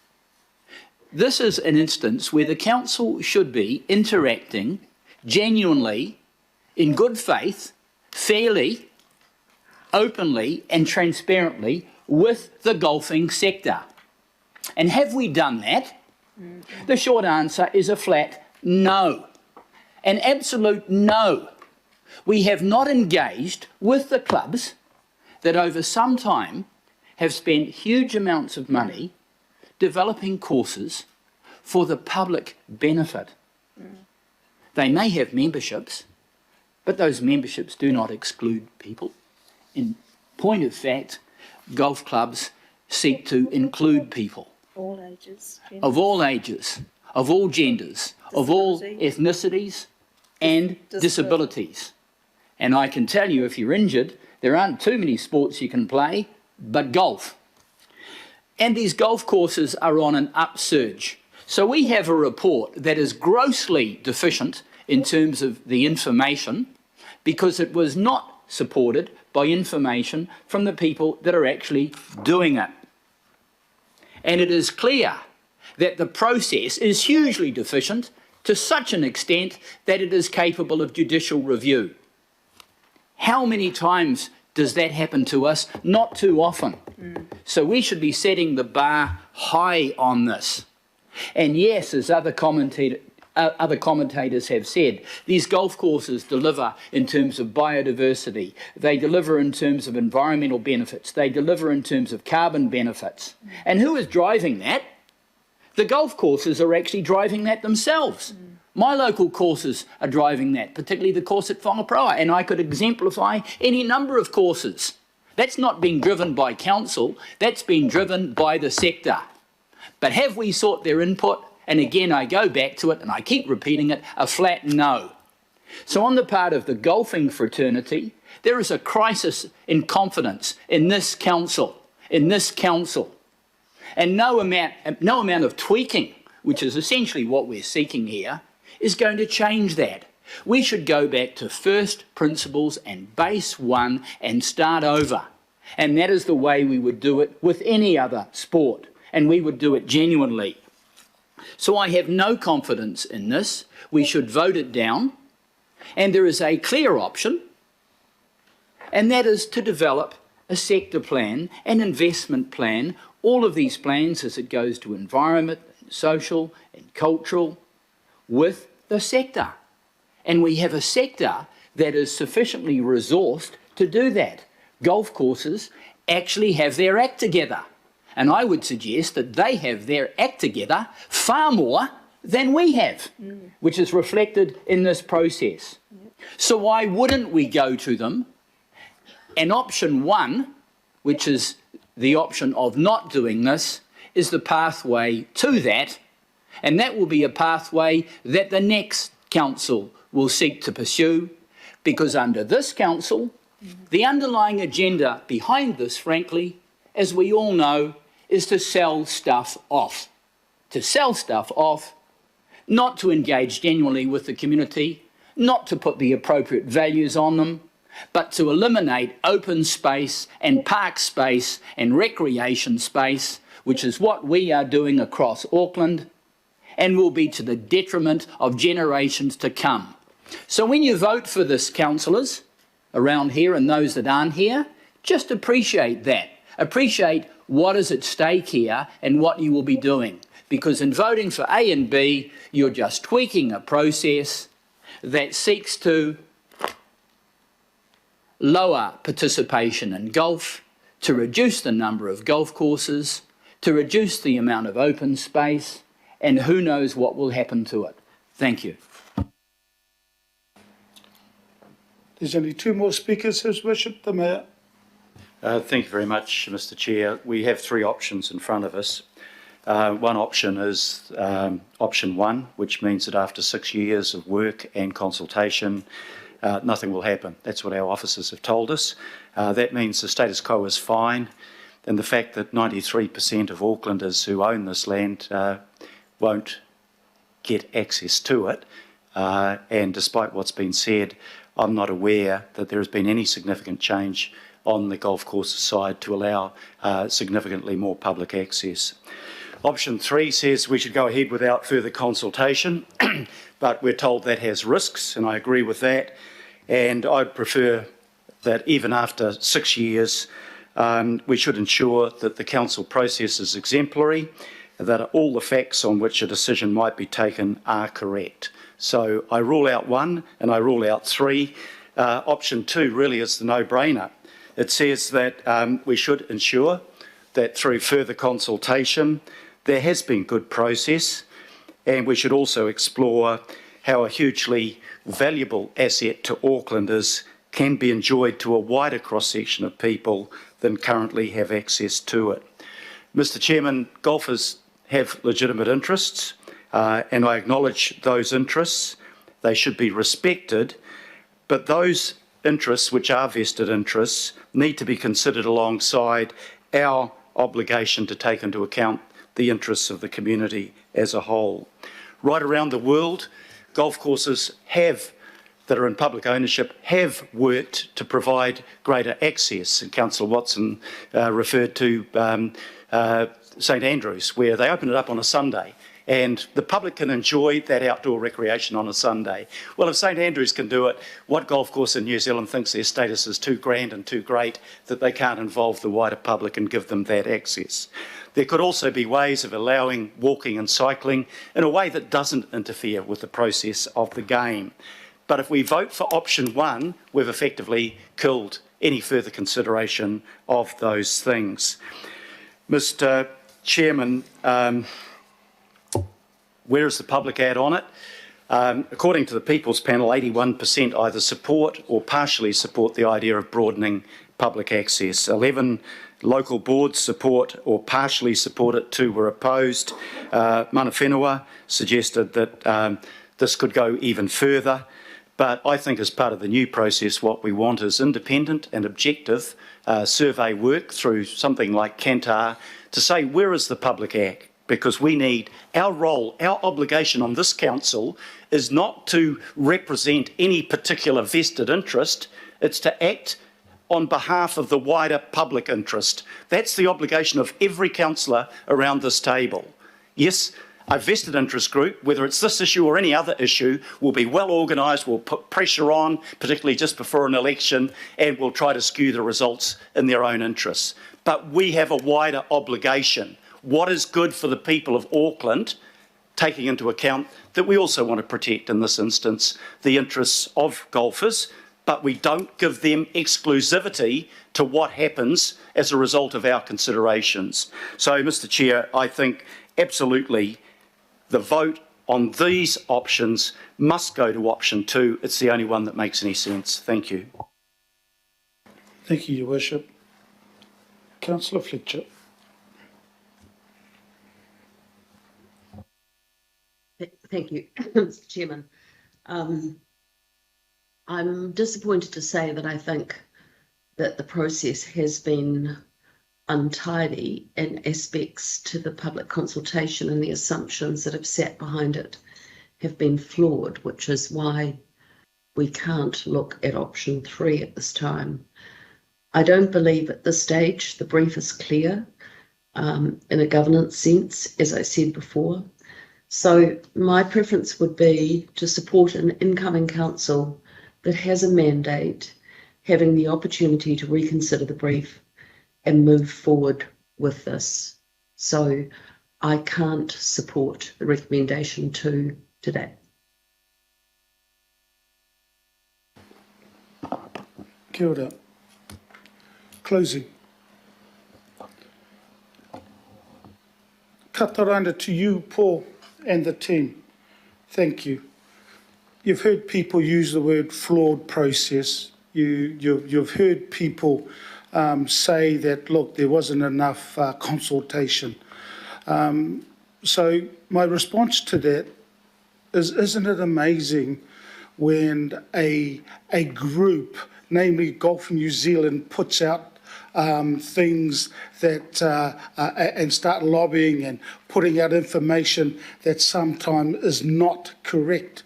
Speaker 15: This is an instance where the council should be interacting genuinely, in good faith, fairly, openly and transparently with the golfing sector. And have we done that? The short answer is a flat no. An absolute no. We have not engaged with the clubs that over some time have spent huge amounts of money developing courses for the public benefit. They may have memberships, but those memberships do not exclude people. In point of fact, golf clubs seek to include people.
Speaker 13: All ages.
Speaker 15: Of all ages, of all genders, of all ethnicities and disabilities. And I can tell you, if you're injured, there aren't too many sports you can play, but golf. And these golf courses are on an upsurge. So we have a report that is grossly deficient in terms of the information because it was not supported by information from the people that are actually doing it. And it is clear that the process is hugely deficient to such an extent that it is capable of judicial review. How many times does that happen to us? Not too often. So we should be setting the bar high on this. And yes, as other commentators have said, these golf courses deliver in terms of biodiversity, they deliver in terms of environmental benefits, they deliver in terms of carbon benefits. And who is driving that? The golf courses are actually driving that themselves. My local courses are driving that, particularly the course at Whangaproa, and I could exemplify any number of courses. That's not being driven by council, that's being driven by the sector. But have we sought their input? And again, I go back to it and I keep repeating it, a flat no. So on the part of the golfing fraternity, there is a crisis in confidence in this council, And no amount of tweaking, which is essentially what we're seeking here, is going to change that. We should go back to first principles and base one and start over. And that is the way we would do it with any other sport, and we would do it genuinely. So I have no confidence in this. We should vote it down. And there is a clear option, and that is to develop a sector plan, an investment plan, all of these plans as it goes to environment, social and cultural, with the sector. And we have a sector that is sufficiently resourced to do that. Golf courses actually have their act together. And I would suggest that they have their act together far more than we have, which is reflected in this process. So why wouldn't we go to them? And option one, which is the option of not doing this, is the pathway to that. And that will be a pathway that the next council will seek to pursue, because under this council, the underlying agenda behind this, frankly, as we all know, is to sell stuff off. To sell stuff off, not to engage genuinely with the community, not to put the appropriate values on them, but to eliminate open space and park space and recreation space, which is what we are doing across Auckland, and will be to the detriment of generations to come. So when you vote for this, councillors, around here and those that aren't here, Just appreciate that. Appreciate what is at stake here and what you will be doing. Because in voting for A and B, you're just tweaking a process that seeks to lower participation in golf, to reduce the number of golf courses, to reduce the amount of open space, and who knows what will happen to it. Thank you.
Speaker 1: There's only two more speakers, His Worship, the Mayor.
Speaker 17: Thank you very much, Mr. Chair. We have three options in front of us. One option is option one, which means that after 6 years of work and consultation, nothing will happen. That's what our officers have told us. That means the status quo is fine, and the fact that 93% of Aucklanders who own this land won't get access to it. And despite what's been said, I'm not aware that there has been any significant change on the golf course side to allow significantly more public access. Option three says we should go ahead without further consultation, but we're told that has risks, and I agree with that. And I'd prefer that even after 6 years, we should ensure that the council process is exemplary, that all the facts on which a decision might be taken are correct. So I rule out one and I rule out three. Option two really is the no-brainer. It says that we should ensure that through further consultation there has been good process, and we should also explore how a hugely valuable asset to Aucklanders can be enjoyed to a wider cross-section of people than currently have access to it. Mr. Chairman, golfers have legitimate interests, and I acknowledge those interests. They should be respected, but those interests, which are vested interests, need to be considered alongside our obligation to take into account the interests of the community as a whole. Right around the world, golf courses that are in public ownership have worked to provide greater access. And Councillor Watson referred to St Andrews, where they open it up on a Sunday and the public can enjoy that outdoor recreation on a Sunday. Well, if St Andrews can do it, what golf course in New Zealand thinks their status is too grand and too great that they can't involve the wider public and give them that access? There could also be ways of allowing walking and cycling in a way that doesn't interfere with the process of the game. But if we vote for option one, we've effectively killed any further consideration of those things. Mr. Chairman, where is the public at on it? According to the People's Panel, 81% either support or partially support the idea of broadening public access. 11 local boards support or partially support it, 2 were opposed. Mana Whenua suggested that this could go even further, but I think as part of the new process what we want is independent and objective survey work through something like Kantar to say where is the public at, because we need our role, our obligation on this council is not to represent any particular vested interest, it's to act on behalf of the wider public interest. That's the obligation of every councillor around this table. Yes, a vested interest group, whether it's this issue or any other issue, will be well organised, will put pressure on, particularly just before an election, and will try to skew the results in their own interests. But we have a wider obligation. What is good for the people of Auckland, taking into account that we also want to protect, in this instance, the interests of golfers, but we don't give them exclusivity to what happens as a result of our considerations. So, Mr. Chair, I think absolutely the vote on these options must go to option 2. It's the only one that makes any sense. Thank you.
Speaker 1: Thank you, Your Worship. Councillor Fletcher.
Speaker 4: Thank you, Mr. Chairman. I'm disappointed to say that I think that the process has been untidy and aspects to the public consultation and the assumptions that have sat behind it have been flawed, which is why we can't look at option 3 at this time. I don't believe at this stage the brief is clear in a governance sense, as I said before. So my preference would be to support an incoming council that has a mandate having the opportunity to reconsider the brief and move forward with this. So I can't support the recommendation 2 today.
Speaker 1: Kia ora. Closing. Katarana to you, Paul, and the team. Thank you. You've heard people use the word flawed process. You've heard people say that, look, there wasn't enough consultation. So my response to that is, isn't it amazing when a group, namely Golf New Zealand, puts out things that and start lobbying and putting out information that sometimes is not correct.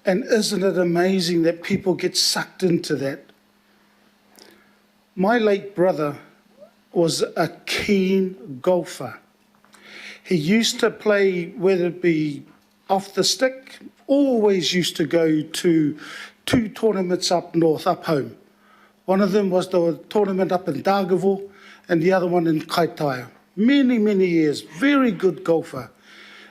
Speaker 1: And isn't it amazing that people get sucked into that? My late brother was a keen golfer. He used to play, whether it be off the stick, always used to go to 2 tournaments up north, up home. One of them was the tournament up in Dargaville and the other one in Kaitaia. Many, many years, very good golfer.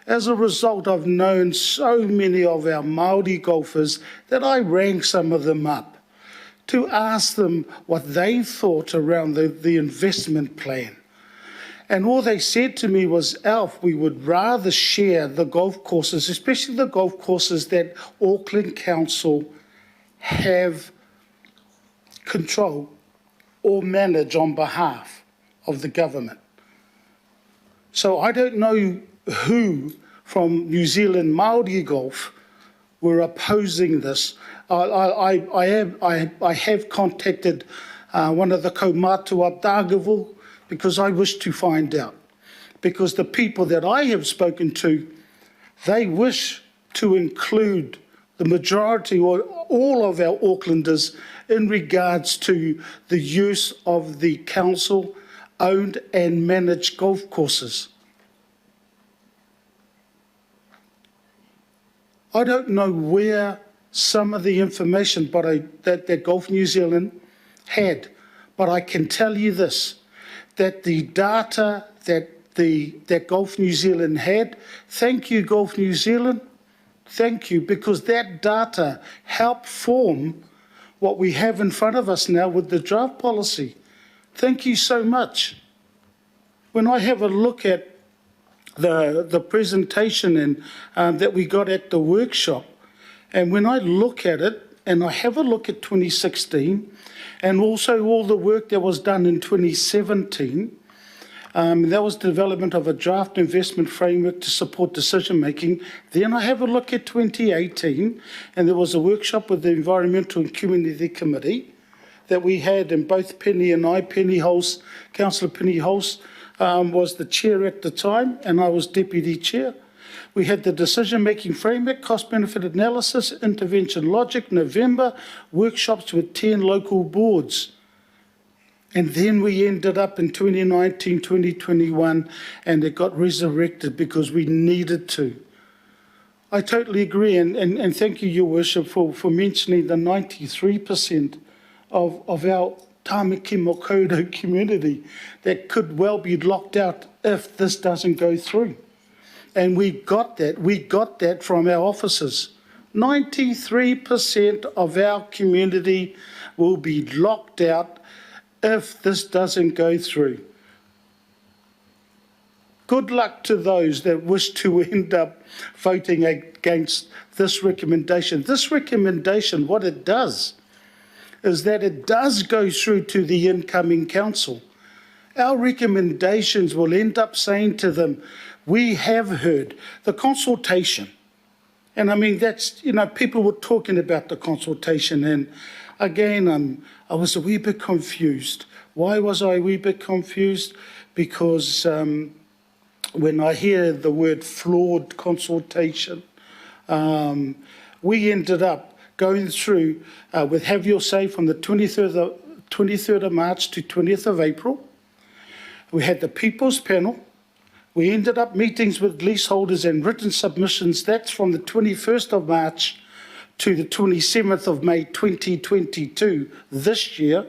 Speaker 1: As a result, I've known so many of our Māori golfers that I rang some of them up to ask them what they thought around the investment plan. And all they said to me was, Alf, we would rather share the golf courses, especially the golf courses that Auckland Council have control or manage on behalf of the government. So I don't know who from New Zealand Māori Golf were opposing this. I have contacted one of the kaumātua up Dargaville because I wish to find out. Because the people that I have spoken to, they wish to include the majority or all of our Aucklanders in regards to the use of the council-owned and managed golf courses. I don't know where some of the information that Golf New Zealand had, but I can tell you this, that the data that Golf New Zealand had, thank you Golf New Zealand, thank you, because that data helped form what we have in front of us now with the draft policy. Thank you so much. When I have a look at the presentation and that we got at the workshop, and when I look at it, and I have a look at 2016, and also all the work that was done in 2017, that was the development of a draft investment framework to support decision making. Then I have a look at 2018, and there was a workshop with the Environmental and Community Committee that we had, and both Penny and I, Penny Hulse, Councillor Penny Hulse, was the chair at the time, and I was deputy chair. We had the decision-making framework, cost-benefit analysis, intervention logic, November, workshops with 10 local boards. And then we ended up in 2019, 2021, and it got resurrected because we needed to. I totally agree, and thank you, Your Worship, for mentioning the 93% of our Tāmaki Makaurau community that could well be locked out if this doesn't go through. And we got that from our officers. 93% of our community will be locked out if this doesn't go through. Good luck to those that wish to end up voting against this recommendation. This recommendation, what it does, is that it does go through to the incoming council. Our recommendations will end up saying to them, we have heard the consultation. And I mean, that's, people were talking about the consultation, and again, I was a wee bit confused. Why was I a wee bit confused? Because when I hear the word flawed consultation, we ended up going through with Have Your Say from the 23rd of March to 20th of April. We had the People's Panel. We ended up meetings with leaseholders and written submissions. That's from the 21st of March to the 27th of May 2022 this year.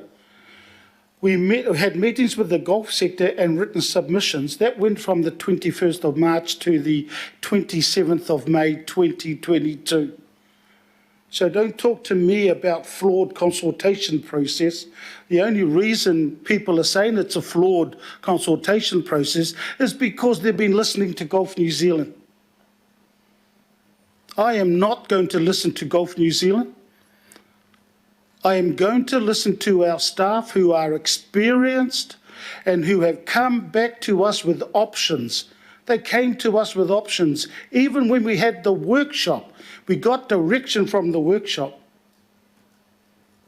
Speaker 1: We had meetings with the golf sector and written submissions. That went from the 21st of March to the 27th of May 2022. So don't talk to me about flawed consultation process. The only reason people are saying it's a flawed consultation process is because they've been listening to Golf New Zealand. I am not going to listen to Golf New Zealand. I am going to listen to our staff who are experienced and who have come back to us with options. They came to us with options. Even when we had the workshop, we got direction from the workshop.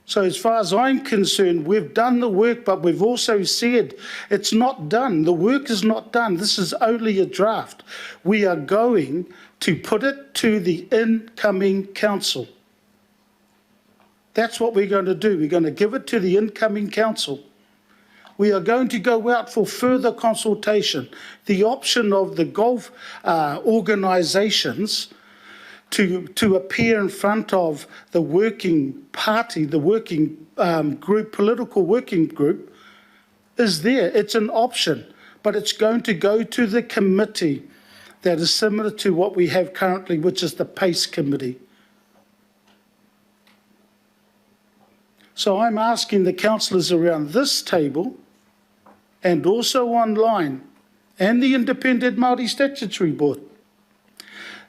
Speaker 1: So as far as I'm concerned, we've done the work, but we've also said it's not done. The work is not done. This is only a draft. We are going to put it to the incoming council. That's what we're going to do. We're going to give it to the incoming council. We are going to go out for further consultation. The option of the golf organisations to appear in front of the working party, the working group, political working group, is there. It's an option, but it's going to go to the committee that is similar to what we have currently, which is the PACE committee. So I'm asking the councillors around this table and also online and the Independent Māori Statutory Board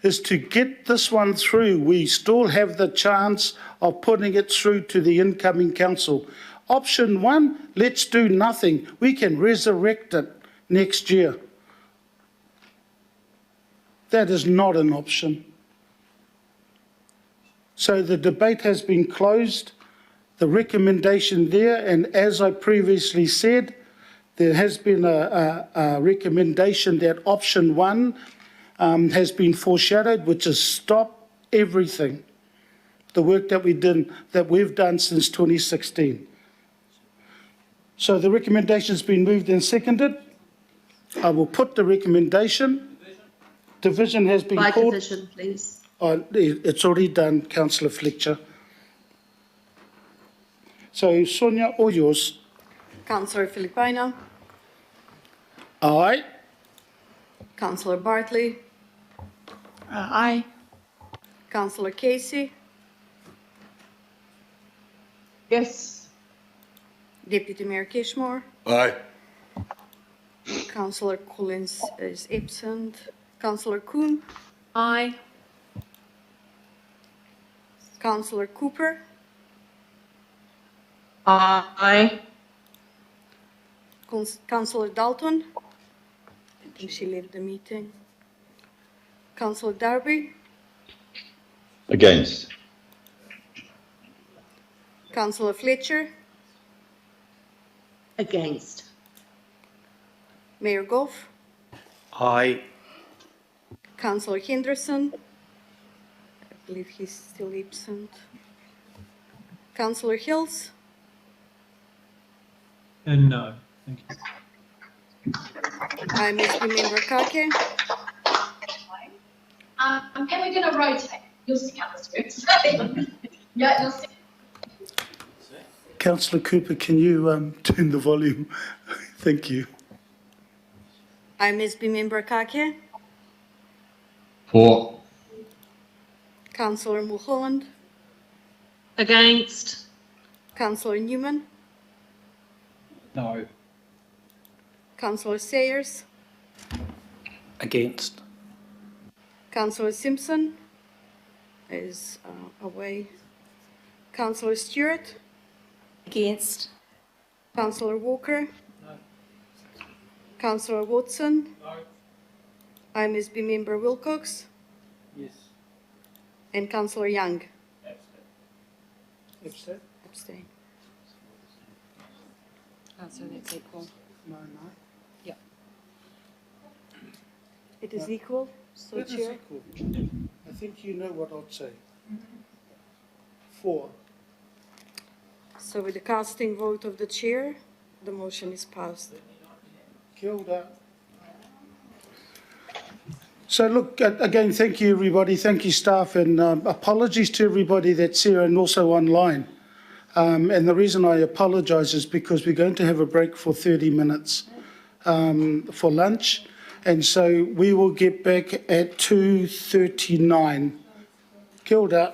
Speaker 1: is to get this one through. We still have the chance of putting it through to the incoming council. Option one, let's do nothing. We can resurrect it next year. That is not an option. So the debate has been closed. The recommendation there, and as I previously said, there has been a recommendation that option one has been foreshadowed, which is stop everything, the work that we've done since 2016. So the recommendation has been moved and seconded. I will put the recommendation. Division has been called.
Speaker 4: By division, please.
Speaker 1: It's already done, Councillor Fletcher. So, Sonia, all yours.
Speaker 18: Councillor Filipina.
Speaker 1: Aye.
Speaker 18: Councillor Bartley.
Speaker 3: Aye.
Speaker 18: Councillor Casey.
Speaker 7: Yes.
Speaker 18: Deputy Mayor Cashmore.
Speaker 6: Aye.
Speaker 18: Councillor Collins is absent. Councillor Kuhn.
Speaker 13: Aye.
Speaker 18: Councillor Cooper.
Speaker 7: Aye.
Speaker 18: Councillor Dalton. I think she left the meeting. Councillor Darby.
Speaker 19: Against.
Speaker 18: Councillor Fletcher.
Speaker 4: Against.
Speaker 18: Mayor Goff.
Speaker 17: Aye.
Speaker 18: Councillor Henderson. I believe he's still absent. Councillor Hills.
Speaker 16: No, thank you.
Speaker 18: I'm Member Kake.
Speaker 20: And we're going to rotate. You'll see how this works. Yeah, you'll see.
Speaker 1: Councillor Cooper, can you turn the volume? Thank you.
Speaker 18: I'm Member Kake.
Speaker 19: For.
Speaker 18: Councillor Mulholland.
Speaker 4: Against.
Speaker 18: Councillor Newman.
Speaker 14: No.
Speaker 18: Councillor Sayers.
Speaker 14: Against.
Speaker 18: Councillor Simpson is away. Councillor Stewart.
Speaker 3: Against.
Speaker 18: Councillor Walker.
Speaker 10: No.
Speaker 18: Councillor Watson.
Speaker 10: No.
Speaker 18: I'm Member Wilcox.
Speaker 10: Yes.
Speaker 18: And Councillor Young.
Speaker 1: Abstain.
Speaker 18: Abstain.
Speaker 3: So that's equal.
Speaker 1: No.
Speaker 3: Yep.
Speaker 18: It is equal, so
Speaker 1: It is
Speaker 18: Chair.
Speaker 1: equal. I think you know what I'd say. 4.
Speaker 18: So with the casting vote of the Chair, the motion is passed.
Speaker 1: Kia ora. So look, again, thank you everybody, thank you staff, and apologies to everybody that's here and also online. And the reason I apologise is because we're going to have a break for 30 minutes for lunch, and so we will get back at 2:39. Kia ora.